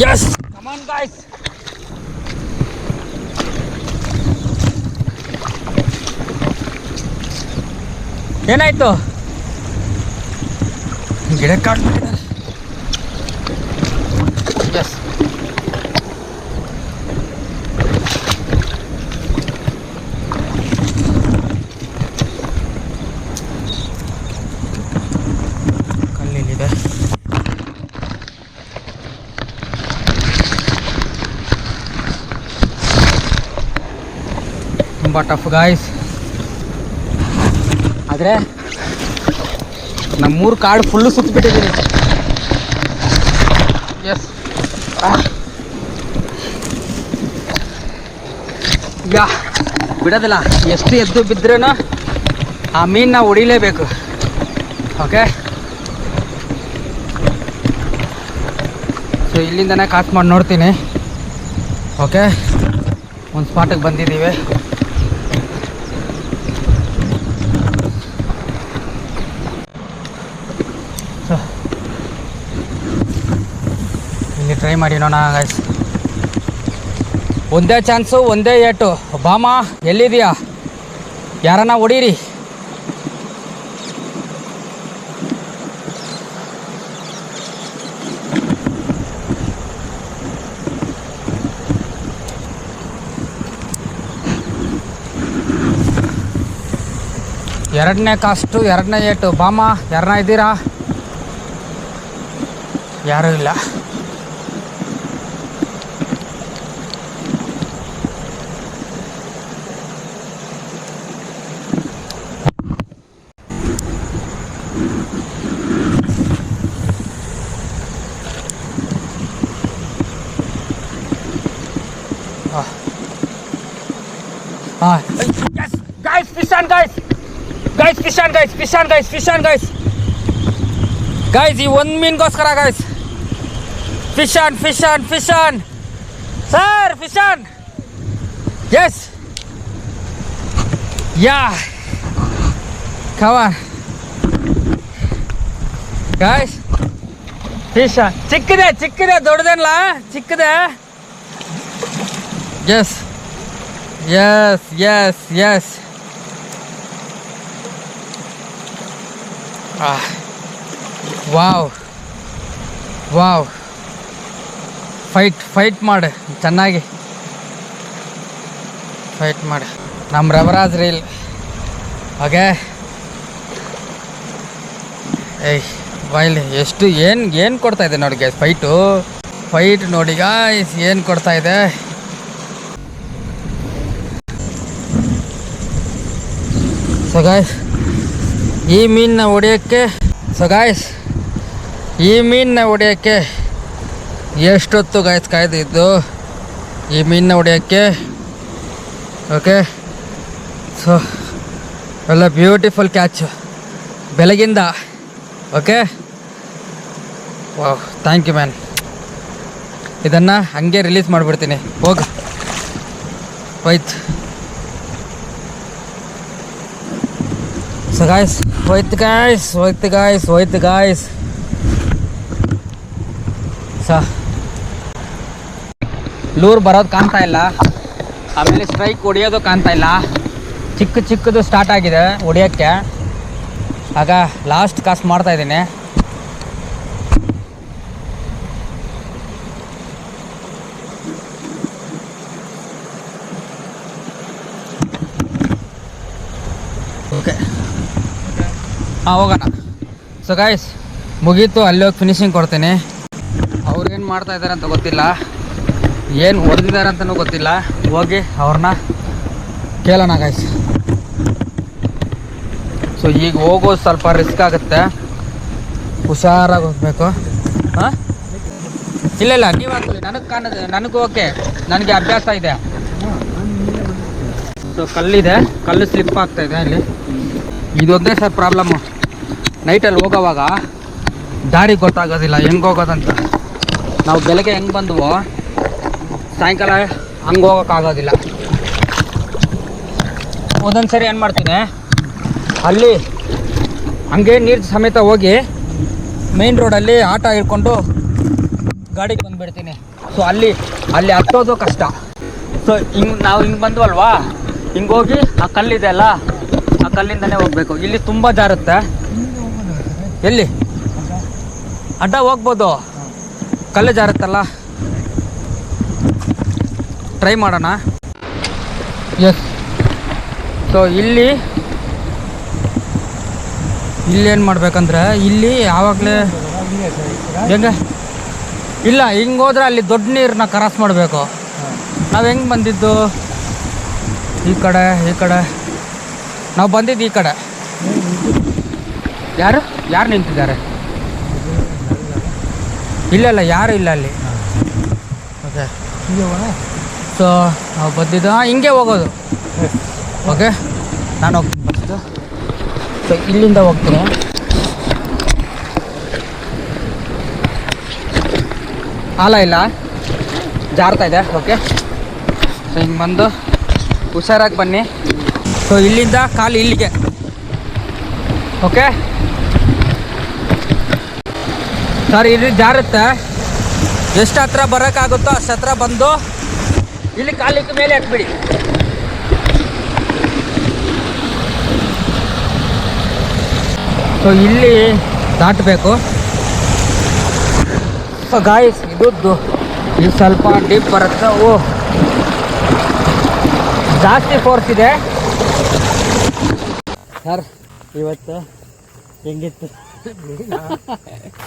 Yes! Come on guys! ಏನಾಯ್ತು? ಗಿಡಕ್ಕೆ ಹಾಕ್ಬಿಟ್ಟಿದ್ದಾರೆ. ಎಸ್, ಕಲ್ಲಿದೆ. ತುಂಬ ಟಫ್ ಗಾಯ್ಸ್. ಆದರೆ ನಮ್ಮೂರು ಕಾಡು ಫುಲ್ಲು ಸುತ್ತಿಬಿಟ್ಟಿದ್ದೀನಿ. ಎಸ್, ಯಾ ಬಿಡೋದಿಲ್ಲ. ಎಷ್ಟು ಎದ್ದು ಬಿದ್ರೂ ಆ ಮೀನನ್ನ ಹೊಡಿಲೇಬೇಕು. ಓಕೆ, ಸೊ ಇಲ್ಲಿಂದನೇ ಕಾಸು ಮಾಡಿ ನೋಡ್ತೀನಿ. ಓಕೆ, ಒಂದು ಸ್ಪಾಟಿಗೆ ಬಂದಿದ್ದೀವಿ. ಇಲ್ಲಿ ಟ್ರೈ ಮಾಡಿ ನೋಡೋಣ ಗೈಸ್. ಒಂದೇ ಚಾನ್ಸು, ಒಂದೇ ಏಟು. ಬಾಮ ಎಲ್ಲಿದೆಯಾ? ಯಾರನ್ನ ಹೊಡೀರಿ. ಎರಡನೇ ಕಾಸ್ಟು, ಎರಡನೇ ಏಟು. ಬಾಮ ಯಾರನ್ನ ಇದ್ದೀರಾ? ಯಾರೂ ಇಲ್ಲ. Guys, fish on, guys. Guys, fish on, guys. Fish on, guys. Fish on, guys. Guys, ಈ ಒಂದು ಮೀನ್ಗೋಸ್ಕರ guys. Fish on, fish on, fish on. Sir, fish on. Yes. Yeah. Come on. Guys, fish on. ಚಿಕ್ಕದೆ, ಚಿಕ್ಕದೆ, ದೊಡ್ಡದೇನಲ್ಲ, ಚಿಕ್ಕದೆ. Yes. Yes, yes, yes. Wow wow. Fight ಮಾಡು, ಚೆನ್ನಾಗಿ fight ಮಾಡು. ನಮ್ಮ ರವರಾಜ್ reel. Okay. ಏಯ್ ಬಾಯ್ಲಿ ಎಷ್ಟು ಏನು ಕೊಡ್ತಾ ಇದೆ ನೋಡಿ ಗೈಸ್. ಫೈಟ್ ನೋಡಿ ಗಾಯ್ಸ್, ಏನು ಕೊಡ್ತಾ ಇದೆ. ಸೊ ಗಾಯ್ಸ್, ಈ ಮೀನನ್ನ ಹೊಡೆಯೋಕ್ಕೆ ಎಷ್ಟೊತ್ತು ಗಾಯ್ಸ್ ಕಾಯ್ದಿದ್ದು ಈ ಮೀನನ್ನ ಹೊಡೆಯೋಕ್ಕೆ. ಓಕೆ. ಸೊ ಎಲ್ಲ ಬ್ಯೂಟಿಫುಲ್ ಕ್ಯಾಚು ಬೆಳಗಿಂದ. Okay. Wow, thank you man. ಇದನ್ನು ಹಂಗೆ ರಿಲೀಸ್ ಮಾಡಿಬಿಡ್ತೀನಿ. ಹೋಗು ಹೋಯ್ತು. ಸೊ ಗಾಯ್ಸ್, ಹೋಯ್ತು ಗಾಯ್ಸ್. ಸೊ ಲೂರ್ ಬರೋದು ಕಾಣ್ತಾ ಇಲ್ಲ, ಆಮೇಲೆ ಸ್ಟ್ರೈಕ್ ಹೊಡಿಯೋದು ಕಾಣ್ತಾ ಇಲ್ಲ. ಚಿಕ್ಕದು ಸ್ಟಾರ್ಟ್ ಆಗಿದೆ ಹೊಡಿಯೋಕ್ಕೆ. ಆಗ ಲಾಸ್ಟ್ ಕಾಸ್ಟ್ ಮಾಡ್ತಾಯಿದ್ದೀನಿ. ಓಕೆ, ಹೋಗೋಣ. ಸೊ ಗಾಯ್ಸ್, ಮುಗೀತು. ಅಲ್ಲಿ ಹೋಗಿ ಫಿನಿಶಿಂಗ್ ಕೊಡ್ತೀನಿ. ಅವ್ರೇನು ಮಾಡ್ತಾ ಇದ್ದಾರೆ ಅಂತ ಗೊತ್ತಿಲ್ಲ, ಏನು ಹೊಡೆದಿದ್ದಾರೆ ಅಂತಲೂ ಗೊತ್ತಿಲ್ಲ. ಹೋಗಿ ಅವ್ರನ್ನ ಕೇಳೋಣ ಗಾಯ್ಸ್. ಸೊ ಈಗ ಹೋಗೋದು ಸ್ವಲ್ಪ ರಿಸ್ಕ್ ಆಗುತ್ತೆ, ಹುಷಾರಾಗಿ ಹೋಗ್ಬೇಕು. ಹಾಂ, ಇಲ್ಲ ನೀವು ಹಾಕೊಳ್ಳಿ, ನನಗೆ ಓಕೆ, ನನಗೆ ಅಭ್ಯಾಸ ಇದೆ. ಸೊ ಕಲ್ಲು ಸ್ಲಿಪ್ ಆಗ್ತಾಯಿದೆ ಇಲ್ಲಿ. ಇದೊಂದೇ ಸರ್ ಪ್ರಾಬ್ಲಮ್ಮು. ನೈಟಲ್ಲಿ ಹೋಗೋವಾಗ ದಾರಿ ಗೊತ್ತಾಗೋದಿಲ್ಲ ಹೆಂಗೆ ಹೋಗೋದಂತ. ನಾವು ಬೆಳಗ್ಗೆ ಹೆಂಗೆ ಬಂದವೋ ಸಾಯಂಕಾಲ ಹಂಗೆ ಹೋಗೋಕ್ಕಾಗೋದಿಲ್ಲ. ಒಂದೊಂದು ಸರಿ ಏನು ಮಾಡ್ತೀನಿ, ಅಲ್ಲಿ ಹಂಗೆ ನೀರು ಸಮೇತ ಹೋಗಿ ಮೇನ್ ರೋಡಲ್ಲಿ ಆಟ ಹಿಡ್ಕೊಂಡು ಗಾಡಿಗೆ ಬಂದುಬಿಡ್ತೀನಿ. ಸೊ ಅಲ್ಲಿ ಹತ್ತೋದು ಕಷ್ಟ. ಸೊ ನಾವು ಹಿಂಗೆ ಬಂದ್ವಲ್ವಾ, ಹಿಂಗೆ ಹೋಗಿ ಆ ಕಲ್ಲಿದೆ ಅಲ್ಲ, ಆ ಕಲ್ಲಿಂದನೇ ಹೋಗಬೇಕು. ಇಲ್ಲಿ ತುಂಬ ಜಾರುತ್ತೆ. ಎಲ್ಲಿ ಅಡ್ಡ ಹೋಗ್ಬೋದು, ಕಲ್ಲು ಜಾರುತ್ತಲ್ಲ. ಟ್ರೈ ಮಾಡೋಣ. ಎಸ್. ಸೊ ಇಲ್ಲೇನು ಮಾಡ್ಬೇಕಂದ್ರೆ, ಇಲ್ಲಿ ಯಾವಾಗಲೇ ಹೆಂಗೆ ಇಲ್ಲ, ಹಿಂಗೆ ಹೋದ್ರೆ ಅಲ್ಲಿ ದೊಡ್ಡ ನೀರನ್ನ ಕ್ರಾಸ್ ಮಾಡಬೇಕು. ನಾವು ಹೆಂಗೆ ಬಂದಿದ್ದು ಈ ಕಡೆ ನಾವು ಬಂದಿದ್ದು ಈ ಕಡೆ. ಯಾರು ನಿಂತಿದ್ದಾರೆ? ಇಲ್ಲ ಯಾರು ಇಲ್ಲ ಅಲ್ಲಿ. ಓಕೆ. ಸೊ ನಾವು ಬಂದಿದ್ದು ಹಿಂಗೆ ಹೋಗೋದು. ಓಕೆ, ನಾನು ಹೋಗ್ತಿದ್ದು. ಸೊ ಇಲ್ಲಿಂದ ಹೋಗ್ತೀನಿ. ಇಲ್ಲ ಜಾರ್ತಾ ಇದೆ. ಓಕೆ. ಸೊ ಹಿಂಗೆ ಬಂದು ಹುಷಾರಾಗಿ ಬನ್ನಿ. ಸೊ ಇಲ್ಲಿಂದ ಕಾಲು ಇಲ್ಲಿಗೆ. ಓಕೆ ಸರ್, ಇಲ್ಲಿ ಜಾರುತ್ತೆ. ಎಷ್ಟು ಹತ್ರ ಬರೋಕ್ಕಾಗುತ್ತೋ ಅಷ್ಟು ಹತ್ರ ಬಂದು ಇಲ್ಲಿ ಕಾಲಿಟ್ಟು ಮೇಲೆ ಹಾಕ್ಬಿಡಿ. ಸೊ ಇಲ್ಲಿ ದಾಟಬೇಕು. ಸೊ ಗಾಯ್ಸ್ ಇದು ಸ್ವಲ್ಪ ಡೀಪ್ ಬರುತ್ತೆ. ಓ ಜಾಸ್ತಿ ಫೋರ್ಸ್ ಇದೆ ಸರ್. ಇವತ್ತು ಹೆಂಗಿತ್ತು?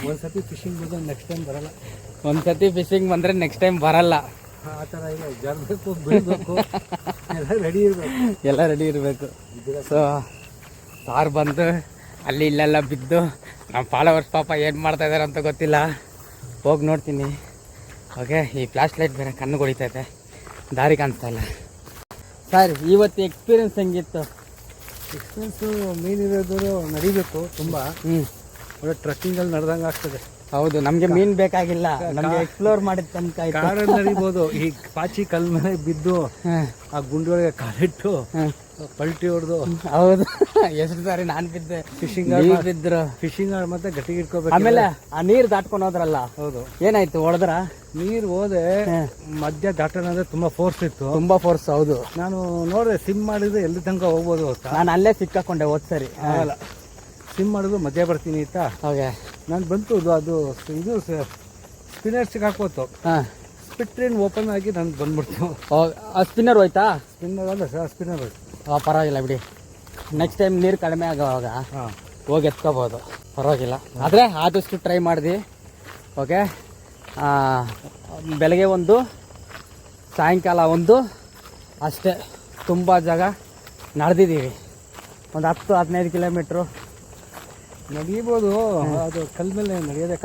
ಒಂದ್ಸತಿ ಫಿಶಿಂಗ್ ಬಂದ್ರೆ ನೆಕ್ಸ್ಟ್ ಟೈಮ್ ಬರಲ್ಲ. ಒಂದ್ಸತಿ ಫಿಶಿಂಗ್ ಬಂದರೆ ನೆಕ್ಸ್ಟ್ ಟೈಮ್ ಬರಲ್ಲ. ಆ ಥರ ಇಲ್ಲ, ಜರಬೇಕು, ಬೀಳ್ಬೇಕು, ಎಲ್ಲ ರೆಡಿ ಇರಬೇಕು. ಎಲ್ಲ ರೆಡಿ ಇರಬೇಕು. ಸೊ ಸಾರ್ ಬಂದು ಅಲ್ಲಿ ಇಲ್ಲೆಲ್ಲ ಬಿದ್ದು ನಮ್ಮ ಫಾಲೋವರ್ಸ್ ಪಾಪ ಏನು ಮಾಡ್ತಾ ಇದ್ದಾರೆ ಅಂತ ಗೊತ್ತಿಲ್ಲ. ಹೋಗಿ ನೋಡ್ತೀನಿ. ಓಕೆ, ಈ ಫ್ಲಾಶ್ ಲೈಟ್ ಬೇರೆ ಕಣ್ಣು ಹೊಡಿತೈತೆ, ದಾರಿ ಕಾಣಿಸ್ತಾ ಇಲ್ಲ. ಸರ್ ಇವತ್ತು ಎಕ್ಸ್ಪೀರಿಯನ್ಸ್ ಹೆಂಗಿತ್ತು? ಎಕ್ಸ್ಪೀರಿಯನ್ಸು ಮೀನಿರೋದು ನಡಿಬೇಕು ತುಂಬ. ಒಳ್ಳೆ ಟ್ರಕ್ಕಿಂಗಲ್ಲಿ ನಡೆದಂಗೆ ಆಗ್ತದೆ. ಹೌದು, ನಮಗೆ ಮೀನು ಬೇಕಾಗಿಲ್ಲ, ನಮಗೆ ಎಕ್ಸ್ಪ್ಲೋರ್ ಮಾಡಿದ ತನಕ ಕಾರಲ್ಲಿ ನಡಿಬೋದು. ಈ ಪಾಚಿ ಕಲ್ ಮೇಲೆ ಬಿದ್ದು ಆ ಗುಂಡಿಯೊಳಗೆ ಕಾಲಿಟ್ಟು ಪಲ್ಟಿ ಹೊಡೆದು. ಹೌದು, ಎಷ್ಟು ಸಾರಿ ನಾನು ಬಿದ್ದೆ, ಫಿಶಿಂಗ್ ಬಿದ್ರು. ಫಿಶಿಂಗ್ ಮತ್ತೆ ಗಟ್ಟಿಗೆ ಇಟ್ಕೋಬೇಕು. ಆಮೇಲೆ ಆ ನೀರು ದಾಟ್ಕೊಂಡು ಹೋದ್ರಲ್ಲ, ಹೌದು, ಏನಾಯ್ತು? ಹೊಡೆದ್ರ ನೀರು ಹೋದೆ ಮಧ್ಯ ದಾಟೋಣ ಅಂದ್ರೆ ತುಂಬಾ ಫೋರ್ಸ್ ಇತ್ತು. ತುಂಬಾ ಫೋರ್ಸ್. ಹೌದು, ನಾನು ನೋಡಿದೆ ಸಿಮ್ ಮಾಡಿದ್ರೆ ಎಲ್ಲಿ ತನಕ ಹೋಗ್ಬೋದು ಅಂತ. ನಾನು ಅಲ್ಲೇ ಸಿಕ್ಕಾಕೊಂಡೆ ಹೋದ್ ಸರಿ. ಆಗಲ್ಲ, ಸಿಮ್ ಮಾಡಿದ್ರು ಮಧ್ಯ ಬರ್ತೀನಿ ಅಂತ. ಓಕೆ, ನಾನು ಬಂತು ಅದು ಇದು ಸ್ಪಿನ್ನರ್ಸ್ಗೆ ಹಾಕೋತು. ಸ್ಪಿಟ್ರಿನ್ ಓಪನ್ ಆಗಿ ನಾನು ಬಂದ್ಬಿಡ್ತು. ಸ್ಪಿನ್ನರ್ ಹೋಯ್ತಾ? ಸ್ಪಿನ್ನರ್ ಅಲ್ಲ ಸರ್, ಸ್ಪಿನ್ನರ್ ಹೋಯ್ತು. ಪರವಾಗಿಲ್ಲ ಬಿಡಿ, ನೆಕ್ಸ್ಟ್ ಟೈಮ್ ನೀರು ಕಡಿಮೆ ಆಗೋವಾಗ ಹೋಗಿ ಎತ್ಕೋಬೋದು, ಪರವಾಗಿಲ್ಲ. ಆದರೆ ಆದಷ್ಟು ಟ್ರೈ ಮಾಡಿದ್ವಿ. ಓಕೆ, ಬೆಳಗ್ಗೆ ಒಂದು, ಸಾಯಂಕಾಲ ಒಂದು, ಅಷ್ಟೇ. ತುಂಬ ಜಾಗ ನಡೆದಿದ್ದೀವಿ, ಒಂದು 10-15 ಕಿಲೋಮೀಟ್ರು ನಡೀಬೋದು. ಅದು ಕಲ್ ಮೇಲೆ ನಡೆಯೋದೇ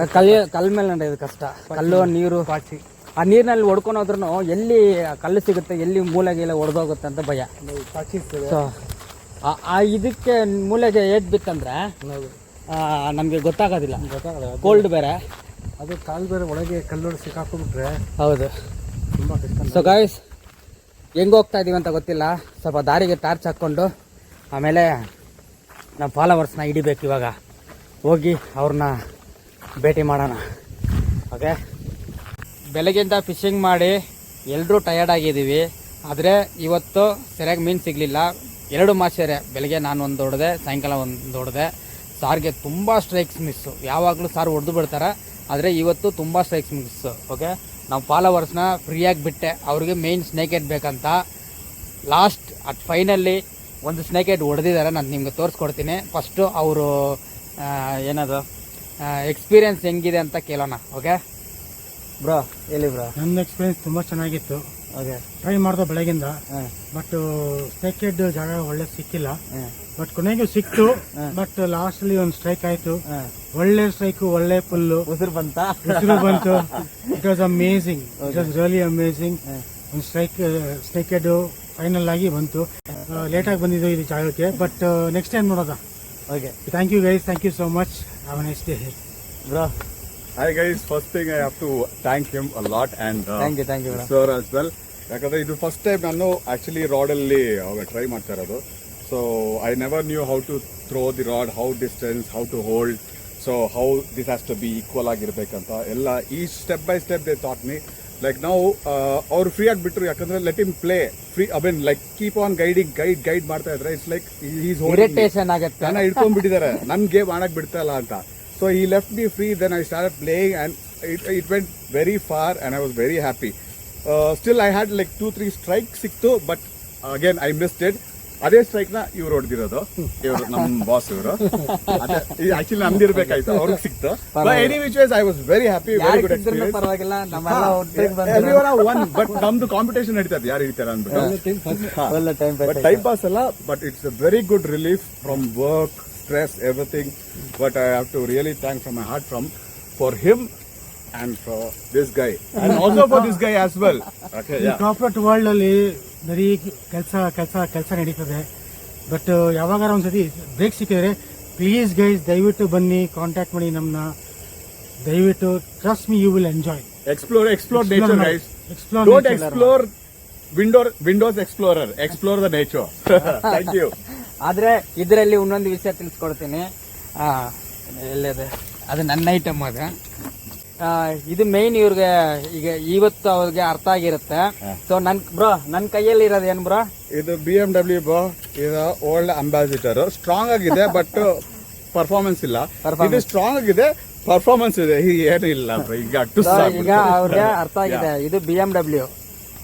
ಕಲ್ ಮೇಲೆ ನಡೆಯೋದು ಕಷ್ಟ. ಕಲ್ಲು, ನೀರು, ಪಾಚಿ. ಆ ನೀರಿನಲ್ಲಿ ಹೊಡ್ಕೊಂಡು ಹೋದ್ರೂ ಎಲ್ಲಿ ಕಲ್ಲು ಸಿಗುತ್ತೆ, ಎಲ್ಲಿ ಮೂಲೆಗೆಲ್ಲ ಹೊಡೆದೋಗುತ್ತೆ ಅಂತ ಭಯ. ಪಾಚಿ. ಸೊ ಇದಕ್ಕೆ ಮೂಲೆಗೆ ಏಟ್ ಬಿತ್ತಂದ್ರೆ ನಮಗೆ ಗೊತ್ತಾಗೋದಿಲ್ಲ, ಕೋಲ್ಡ್ ಬೇರೆ. ಅದು ಕಾಲು ಬೇರೆ ಒಳಗೆ ಕಲ್ಲೊಳಗೆ ಸಿಕ್ಕಾಕೊಂಡ್ಬಿಟ್ರೆ ಹೌದು, ತುಂಬ ಕಷ್ಟ. ಸೊ ಗಾಯ್ಸ್, ಹೆಂಗೆ ಹೋಗ್ತಾ ಇದೀವಿ ಅಂತ ಗೊತ್ತಿಲ್ಲ. ಸ್ವಲ್ಪ ದಾರಿಗೆ ಟಾರ್ಚ್ ಹಾಕ್ಕೊಂಡು ಆಮೇಲೆ ನಮ್ಮ ಫಾಲೋವರ್ಸ್ನ ಹಿಡಿಬೇಕು. ಇವಾಗ ಹೋಗಿ ಅವ್ರನ್ನ ಭೇಟಿ ಮಾಡೋಣ. ಓಕೆ, ಬೆಳಗ್ಗೆಯಿಂದ ಫಿಶಿಂಗ್ ಮಾಡಿ ಎಲ್ಲರೂ ಟಯರ್ಡ್ ಆಗಿದ್ದೀವಿ. ಆದರೆ ಇವತ್ತು ಸರಿಯಾಗಿ ಮೀನು ಸಿಗಲಿಲ್ಲ. 2 ಮಾಸೇರೆ, ಬೆಳಗ್ಗೆ ನಾನು ಒಂದು ಹೊಡೆದೆ, ಸಾಯಂಕಾಲ ಒಂದು ಹೊಡೆದೆ. ಸಾರಿಗೆ ತುಂಬ ಸ್ಟ್ರೈಕ್ಸ್ ಮಿಸ್ಸು. ಯಾವಾಗಲೂ ಸಾರು ಹೊಡೆದು ಬಿಡ್ತಾರೆ, ಆದರೆ ಇವತ್ತು ತುಂಬ ಸ್ಟ್ರೈಕ್ಸ್ ಮಿಸ್ಸು. ಓಕೆ, ನಾವು ಫಾಲೋವರ್ಸ್ನ ಫ್ರೀಯಾಗಿ ಬಿಟ್ಟೆ. ಅವ್ರಿಗೆ ಮೇಯ್ನ್ ಸ್ನೇಕ್ ಹೆಡ್ ಬೇಕಂತ. ಲಾಸ್ಟ್ ಫೈನಲ್ಲಿ ಒಂದು ಸ್ನೇಕ್ ಹೆಡ್ ಹೊಡೆದಿದ್ದಾರೆ, ನಾನು ನಿಮ್ಗೆ ತೋರಿಸ್ಕೊಡ್ತೀನಿ. ಫಸ್ಟು ಅವರು ಏನದು ಎಕ್ಸ್ಪೀರಿಯನ್ಸ್ ಹೆಂಗಿದೆ ಅಂತ ಕೇಳೋಣ. ಓಕೆ ಬ್ರೋ, ಹೇಳಿ ಬ್ರೋ. ನನ್ನ ಎಕ್ಸ್ಪೀರಿಯನ್ಸ್ ತುಂಬ ಚೆನ್ನಾಗಿತ್ತು. ಓಕೆ, ಟ್ರೈ ಮಾಡ್ದೆ ಬೆಳಗಿಂದ. ಬಟ್ ಸ್ನೇಕ್ ಹೆಡ್ ಜಾಗ ಒಳ್ಳೆ ಸಿಕ್ಕಿಲ್ಲ. ಬಟ್ ಕೊನೆಗೂ ಸಿಕ್ತು. ಬಟ್ ಲಾಸ್ಟ್ ಅಲ್ಲಿ ಒಂದು ಸ್ಟ್ರೈಕ್ ಆಯ್ತು. ಒಳ್ಳೆ ಸ್ಟ್ರೈಕ್, ಒಳ್ಳೆ ಫುಲ್ಲು ಉಸಿರು ಬಂತ. ಬಂತು. It was amazing, it was really amazing. ಒಂದು ಸ್ನೇಕ್ ಹೆಡ್ ಫೈನಲ್ ಆಗಿ ಬಂತು. ಲೇಟಾಗಿ ಬಂದಿದ್ದು ಇದು ಜಾಗಕ್ಕೆ, ಬಟ್ ನೆಕ್ಸ್ಟ್ ಟೈಮ್ ನೋಡೋದ. Okay, thank you guys, thank you so much. Have a nice day bro. Hi guys, first thing I have to thank him a lot and thank you bro. sir as well. ಯಾಕಂದ್ರೆ ಇದು first time ನಾನು actually rod ಅಲ್ಲಿ try ಮಾಡ್ತಾ ಇರೋದು. So I never knew how to throw the rod, how distance, how to hold, so how this has to be equal ಆಗಿರ್ಬೇಕಂತ ಎಲ್ಲ ಈ step by step they thought me. Like ನಾವು ಅವ್ರು free ಆಗಿ ಬಿಟ್ರು, ಯಾಕಂದ್ರೆ let him play free. I mean like keep on guide ಮಾಡ್ತಾ ಇದ್ರೆ ಇಟ್ಸ್ ಲೈಕ್ ಈಸ್ ಇರಿಟೇಷನ್ ಆಗುತ್ತೆ. ನನ್ನ ಹಿಡ್ಕೊಂಡ್ಬಿಟ್ಟಿದ್ದಾರೆ, ನನ್ ಗೇಮ್ ಆಡಕ್ ಬಿಡ್ತಾ ಇಲ್ಲ ಅಂತ. So he left me free, then I started playing and it went very far and I was very happy. Still I had like 2-3 strikes siktu, but again I missed it. ಅದೇ strike ನ ಇವ್ರು ಹೊಡೆದಿರೋದು, ಇವರು ನಮ್ಮ boss ಇವರು. Actually ನಂದಿರ್ಬೇಕಾಯ್ತು, ಅವ್ರಿಗೆ ಸಿಕ್ತು. Any which ways I was very happy, very good experience. ಪರವಾಗಿಲ್ಲ, ಎವ್ರಿವನ್ ಒನ್. ಬಟ್ ನಮ್ದು ಕಾಂಪಿಟೇಷನ್ ನಡೀತದೆ, ಯಾರು ಹಿಡಿತಾರ ಅಂದ್ಬಿಟ್ಟು. ಬಟ್ ಟೈಮ್ ಪಾಸ್ ಅಲ್ಲ, but it's a very good relief from work, stress, everything. But I have to really thank from my heart for him and for this guy and also for this guy as well. Okay, yeah. Corporate world ಅಲ್ಲಿ ಬರೀ ಕೆಲಸ ನಡೀತದೆ. But ಯಾವಾಗಾರ ಒಂದ್ಸತಿ break ಸಿಕ್ಕಿದ್ರೆ please guys ದಯವಿಟ್ಟು ಬನ್ನಿ, contact ಮಾಡಿ ನಮ್ಮನ್ನ ದಯವಿಟ್ಟು. Trust me, you will enjoy. Explore nature, guys. Don't explore Windows Explorer. Explore the nature. Thank you. ಆದರೆ ಇದರಲ್ಲಿ ಇನ್ನೊಂದು ವಿಷಯ ತಿಳಿಸ್ಕೊಡ್ತೀನಿ. ಎಲ್ಲಿದೆ ಅದು? ನನ್ನ ಐಟಮ್ ಅದು. ಇದು ಮೇನ್ ಇವ್ರಿಗೆ ಈಗ ಇವತ್ತು ಅವ್ರಿಗೆ ಅರ್ಥ ಆಗಿರುತ್ತೆ. ಸೊ ನನ್ ಕೈಯಲ್ಲಿ ಇರೋದು ಏನ್ ಬ್ರೋ, ಇದು BMW ಬ್ರೋ, ಇದು ಓಲ್ಡ್ ಅಂಬಾಸಿಡರ್. ಸ್ಟ್ರಾಂಗ್ ಆಗಿದೆ ಬಟ್ ಪರ್ಫಾರ್ಮೆನ್ಸ್ ಇಲ್ಲ. ಇದು ಸ್ಟ್ರಾಂಗ್ ಆಗಿದೆ, ಪರ್ಫಾರ್ಮೆನ್ಸ್ ಇದೆ, ಏನು ಇಲ್ಲ bro. ಈಗ ಅವ್ರಿಗೆ ಅರ್ಥ ಆಗಿದೆ. ಇದು BMW,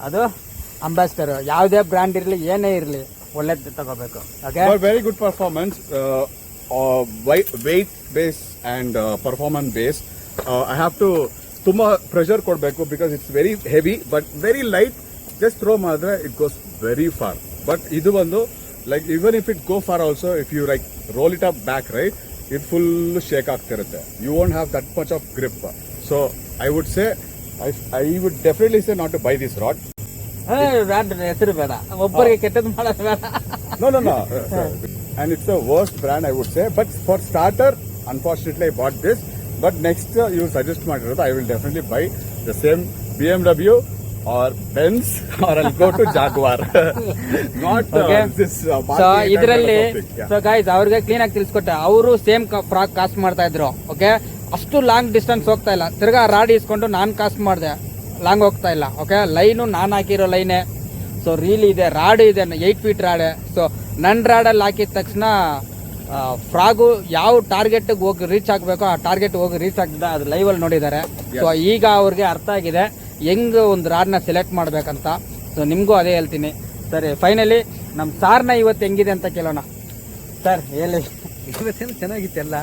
ಅದು ಅಂಬಾಸಿಡರ್. ಯಾವುದೇ ಬ್ರ್ಯಾಂಡ್ ಇರ್ಲಿ ಏನೇ ಇರ್ಲಿ ಒಳ್ಳೇದು ತಗೋಬೇಕು. Very good performance, weight base and performance base. I have to ತುಂಬಾ ಪ್ರೆಷರ್ ಕೊಡಬೇಕು because it's very heavy but very light. Just throw ಮಾಡಿದ್ರೆ it goes very far. But ಇದು ಒಂದು like even if it go far also, if you like roll it up back right, ಇದು full shake ಆಗ್ತಿರುತ್ತೆ. You won't have that much of grip. So I would say, I would definitely say not to buy this rod. ಹೆಸರು ಬೇಡ, ಒಬ್ಬರಿಗೆ ಕೆಟ್ಟದ್ದು ಮಾಡೋದು ಬೇಡ. No. And it's the worst brand, I would say. But for starter, unfortunately, I bought this. But next, you suggest ಮಾಡಿರೋದು, I will definitely buy the same BMW or Benz, or I'll go to Jaguar. Not this. So ಇದರಲ್ಲಿ so guys ಅವ್ರಿಗೆ clean ಆಗಿ ತಿಳಿಸ್ಕೊಟ್ಟೆ. ಅವರು same frock cost ಮಾಡ್ತಾ ಇದ್ರು. Okay, ಅಷ್ಟು long distance ಹೋಗ್ತಾ ಇಲ್ಲ. ತಿರ್ಗಾ ರಾಡ್ ಇಸ್ಕೊಂಡು ನಾನು ಕಾಸ್ಟ್ ಮಾಡಿದೆ, ಲಾಂಗ್ ಹೋಗ್ತಾ ಇಲ್ಲ. ಓಕೆ, ಲೈನು ನಾನು ಹಾಕಿರೋ ಲೈನೇ. ಸೊ ರೀಲ್ ಇದೆ, ರಾಡ್ ಇದೆ, 8 ಫೀಟ್ ರಾಡ್. ಸೊ ನನ್ನ ರಾಡಲ್ಲಿ ಹಾಕಿದ ತಕ್ಷಣ ಫ್ರಾಗು ಯಾವ ಟಾರ್ಗೆಟ್ ಹೋಗಿ ರೀಚ್ ಆಗಬೇಕೋ ಆ ಟಾರ್ಗೆಟ್ ಹೋಗಿ ರೀಚ್ ಆಗ್ತದೆ. ಅದು ಲೈವಲ್ಲಿ ನೋಡಿದ್ದಾರೆ. ಸೊ ಈಗ ಅವ್ರಿಗೆ ಅರ್ಥ ಆಗಿದೆ ಹೆಂಗ್ ಒಂದು ರಾಡ್ನ ಸೆಲೆಕ್ಟ್ ಮಾಡ್ಬೇಕಂತ. ಸೊ ನಿಮಗೂ ಅದೇ ಹೇಳ್ತೀನಿ. ಸರಿ, ಫೈನಲಿ ನಮ್ಮ ಸಾರ್ನ ಇವತ್ತು ಹೆಂಗಿದೆ ಅಂತ ಕೇಳೋಣ. ಸರ್ ಹೇಳಿ. ಇವತ್ತೇನು ಚೆನ್ನಾಗಿತ್ತೆಲ್ಲ.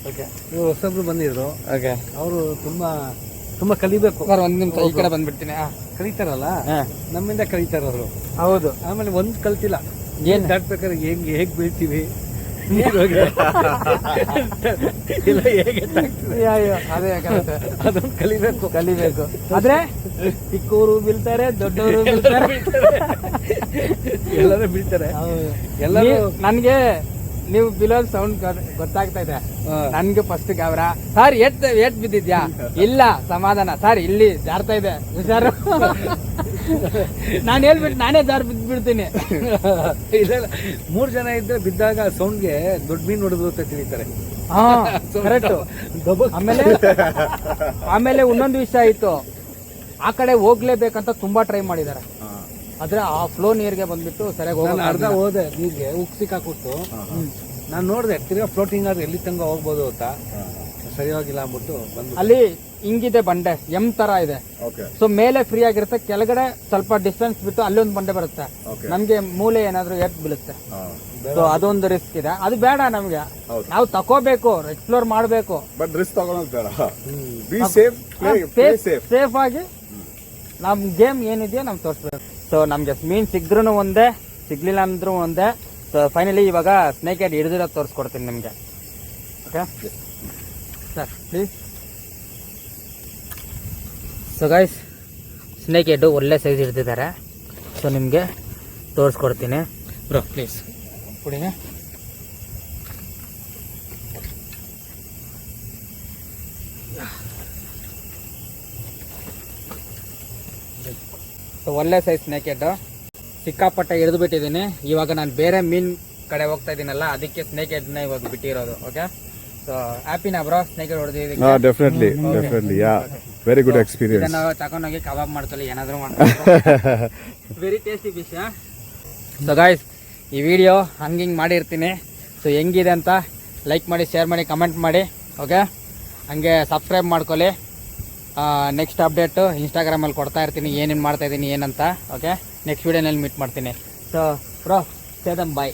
ಓಕೆ, ಇವರು ಹೊಸಬ್ರು ಬಂದಿದ್ರು. ಓಕೆ, ಅವರು ತುಂಬಾ ಕಲಿಬೇಕು. ಒಂದು ನಿಮಿಷ ಈ ಕಡೆ ಬಂದ್ಬಿಡ್ತೀನಿ. ಕಲಿತಾರಲ್ಲ, ನಮ್ಮಿಂದ ಕಲಿತಾರ ಅವರು. ಹೌದು. ಆಮೇಲೆ ಒಂದು ಕಲ್ತಿಲ್ಲ, ಏನ್ ದಾಟ್ಬೇಕಾದ್ರೆ ಹೇಗ್ ಬೀಳ್ತೀವಿ, ಇಲ್ಲ ಹೇಗೆ ಅದೇ ಅದನ್ನು ಕಲಿಬೇಕು. ಆದ್ರೆ ಚಿಕ್ಕವರು ಬೀಳ್ತಾರೆ, ದೊಡ್ಡವರು ಬೀಳ್ತಾರೆ, ಎಲ್ಲರೂ ಬೀಳ್ತಾರೆ. ಎಲ್ಲರೂ ನನ್ಗೆ ನೀವು ಬಿಲೋಲ್ ಸೌಂಡ್ ಗೊತ್ತಾಗ್ತಾ ಇದೆ. ನನ್ಗೆ ಫಸ್ಟ್ ಗಾಬ್ರ, ಸರ್ ಏಟ್ ಬಿದ್ದಿದ್ಯಾ? ಇಲ್ಲ, ಸಮಾಧಾನ ಸರ್, ಇಲ್ಲಿ ಜಾರ್ತಾ ಇದೆ, ಹುಷಾರು. ನಾನು ಹೇಳ್ಬಿಟ್ಟು ನಾನೇ ಜಾರ್ ಬಿದ್ಬಿಡ್ತೀನಿ. ಇಲ್ಲ, 3 ಜನ ಇದ್ರೆ ಬಿದ್ದಾಗ ಸೌಂಡ್ಗೆ ದೊಡ್ಡ ಮೀನು ಹೊಡೆದು ಅಂತ ತಿಳಿತಾರೆ. ಕರೆಕ್ಟ್. ಆಮೇಲೆ ಇನ್ನೊಂದು ವಿಷಯ ಆಯ್ತು, ಆ ಕಡೆ ಹೋಗ್ಲೇಬೇಕಂತ ತುಂಬಾ ಟ್ರೈ ಮಾಡಿದ್ದಾರೆ. ಆದ್ರೆ ಆ ಫ್ಲೋ ನೀರ್ಗೆ ಬಂದ್ಬಿಟ್ಟು ಸರಿಯಾಗಿ ಹೋಗೋಣ. ಅರ್ಧ ಹೋದೆ ನೀರ್ಗೆ, ಉಕ್ ಸಿಕ್ಕಾಕ್ಬಿಟ್ಟು ನಾನು ನೋಡಿದೆ. ತಿರ್ಗಾ ಫ್ಲೋಟಿಂಗ್ ಆದ್ರೆ ಎಲ್ಲಿ ತನಕ ಹೋಗ್ಬೋದು ಅಂತ, ಸರಿಯಾಗಿಲ್ಲ ಅಂದ್ಬಿಟ್ಟು ಬಂದು ಅಲ್ಲಿ ಹಿಂಗಿದೆ ಬಂಡೆ, ತರ ಇದೆ. ಸೊ ಮೇಲೆ ಫ್ರೀ ಆಗಿರುತ್ತೆ, ಕೆಳಗಡೆ ಸ್ವಲ್ಪ ಡಿಸ್ಟೆನ್ಸ್ ಬಿಟ್ಟು ಅಲ್ಲಿ ಒಂದು ಬಂಡೆ ಬರುತ್ತೆ. ನಮ್ಗೆ ಮೂಲೆ ಏನಾದ್ರು ಎತ್ ಬೀಳುತ್ತೆ. ಸೊ ಅದೊಂದು ರಿಸ್ಕ್ ಇದೆ, ಅದು ಬೇಡ ನಮ್ಗೆ. ನಾವು ತಕೋಬೇಕು, ಎಕ್ಸ್ಪ್ಲೋರ್ ಮಾಡ್ಬೇಕು, ಬಟ್ ರಿಸ್ಕ್ ತಗೊಳೋದು ಬೇಡ. ಸೇಫ್ ಆಗಿ ನಮ್ ಗೇಮ್ ಏನಿದೆಯೋ ನಾವು ತೋರಿಸ್ಬೇಕು. ಸೊ ನಮ್ಗೆ ಮೀನ್ ಸಿಗ್ದ್ರು ಒಂದೇ, ಸಿಗ್ಲಿಲ್ಲ ಅಂದ್ರೂ ಒಂದೇ. ಸೊ ಫೈನಲಿ ಇವಾಗ ಸ್ನೇಕ್ ಹೆಡ್ ಹಿಡಿದಿರೋದು ತೋರಿಸ್ಕೊಡ್ತೀನಿ ನಿಮ್ಗೆ. Okay sir, please. So guys, snake head ಒಳ್ಳೆ ಸೈಜ್ ಹಿಡಿದಿದ್ದಾರೆ. ಸೊ ನಿಮಗೆ ತೋರಿಸ್ಕೊಡ್ತೀನಿ ಬ್ರೋ, ಪ್ಲೀಸ್ ಕುಡಿನ. ಸೊ ಒಳ್ಳೆ ಸೈಜ್ ಸ್ನೇಕ್ ಹೆಡ್, ಸಿಕ್ಕಾಪಟ್ಟೆ ಹಿಡಿದು ಬಿಟ್ಟಿದ್ದೀನಿ. ಇವಾಗ ನಾನು ಬೇರೆ ಮೀನ್ ಕಡೆ ಹೋಗ್ತಾ ಇದೀನಲ್ಲ, ಅದಕ್ಕೆ ಸ್ನೇಕ್ ಹೆಡ್ನ ಇವಾಗ ಬಿಟ್ಟಿರೋದು. ಓಕೆ, ಸೊ ಹ್ಯಾಪಿನಾ ಬ್ರೋ ಸ್ನೇಕ್ ಹೆಡ್ ಹೊಡೆದಿದ್ದೀವಿ? Definitely, yeah, very good experience. ಇದನ್ನ ತಗೊಂಡೋಗಿ ಕಬಾಬ್ ಮಾಡ್ಕೊಳ್ಳಿ, ಏನಾದರೂ ಮಾಡ್ಕೊಳ್ಳಿ. Very tasty fish. So guys, ಈ ವಿಡಿಯೋ ಹಂಗಿಂಗ್ ಮಾಡಿರ್ತೀನಿ. ಸೊ ಹೆಂಗಿದೆ ಅಂತ ಲೈಕ್ ಮಾಡಿ, ಶೇರ್ ಮಾಡಿ, ಕಮೆಂಟ್ ಮಾಡಿ. ಓಕೆ, ಹಂಗೆ ಸಬ್ಸ್ಕ್ರೈಬ್ ಮಾಡ್ಕೊಳ್ಳಿ. ನೆಕ್ಸ್ಟ್ ಅಪ್ಡೇಟು ಇನ್ಸ್ಟಾಗ್ರಾಮಲ್ಲಿ ಕೊಡ್ತಾ ಇರ್ತೀನಿ, ಏನೇನು ಮಾಡ್ತಾ ಇದ್ದೀನಿ ಏನಂತ. ಓಕೆ, ನೆಕ್ಸ್ಟ್ ವಿಡಿಯೋನಲ್ಲಿ ಮೀಟ್ ಮಾಡ್ತೀನಿ. So bro, ಸೇದಮ್ bye.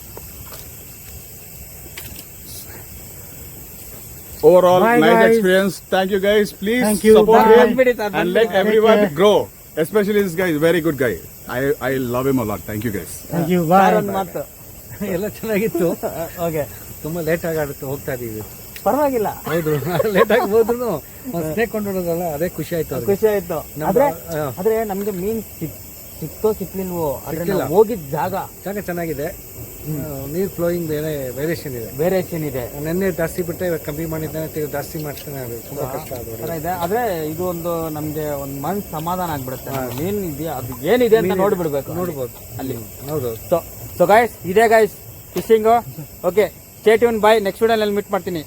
Overall, Bye, nice guys. experience. Thank you guys. Please Thank you. support Bye. him and let everyone grow. Especially this guy is very good guy. I love him a lot. Thank you guys. Thank you, sir, bye. ಒಂದು ಮಾತು. ಎಲ್ಲ ಚೆನ್ನಾಗಿತ್ತು. Okay, ತುಂಬಾ late ಆಗುತ್ತೆ, ಹೋಗ್ತಾ ಇದೀವಿ. ಪರವಾಗಿಲ್ಲ, ಹೌದು, ಲೇಟ್ ಆಗಿ ಹೋದ್ರು ಸ್ನೇಕ್ ಕೊಂಡೋಡೋದಲ್ಲ, ಅದೇ ಖುಷಿ ಆಯ್ತು ಅವ್ರಿಗೆ. ಖುಷಿ ಆಯ್ತು. ಆದ್ರೆ ನಮ್ಗೆ ಮೀನ್ ಸಿಕ್ತೋ ಸಿಕ್ಲಿಲ್ವೋ, ಆದ್ರೆ ನಾವು ಹೋಗಿದ್ ಜಾಗ ಚೆನ್ನಾಗಿದೆ. ನೀರ್ ಫ್ಲೋಯಿಂಗ್ ಬೇರೆ ವೇರಿಯೇಷನ್ ಇದೆ. ನೆನ್ನೆ ಜಾಸ್ತಿ ಬಿಟ್ಟೆ, ಇವಾಗ ಕಮ್ಮಿ ಮಾಡಿದ್ದಾನೆ, ಜಾಸ್ತಿ ಮಾಡ್ತಾನೆ. ಅದು ತುಂಬಾ ಕಷ್ಟ ಇದೆ. ಆದ್ರೆ ಇದು ಒಂದು ನಮ್ಗೆ ಒಂದು ಮನ್ಸು ಸಮಾಧಾನ ಆಗ್ಬಿಡುತ್ತೆ. ಮೀನ್ ಇದೆಯಾ, ಅದು ಏನಿದೆ ಅಂತ ನೋಡ್ಬಿಡ್ಬೇಕು, ನೋಡ್ಬೋದು ಅಲ್ಲಿ. ಹೌದು. ಸೊ ಗೈಸ್, ಇದೇ guys fishing. Okay, stay tune, bye. Next ವಿಡಿಯೋನಲ್ಲಿ ಮೀಟ್ ಮಾಡ್ತೀನಿ.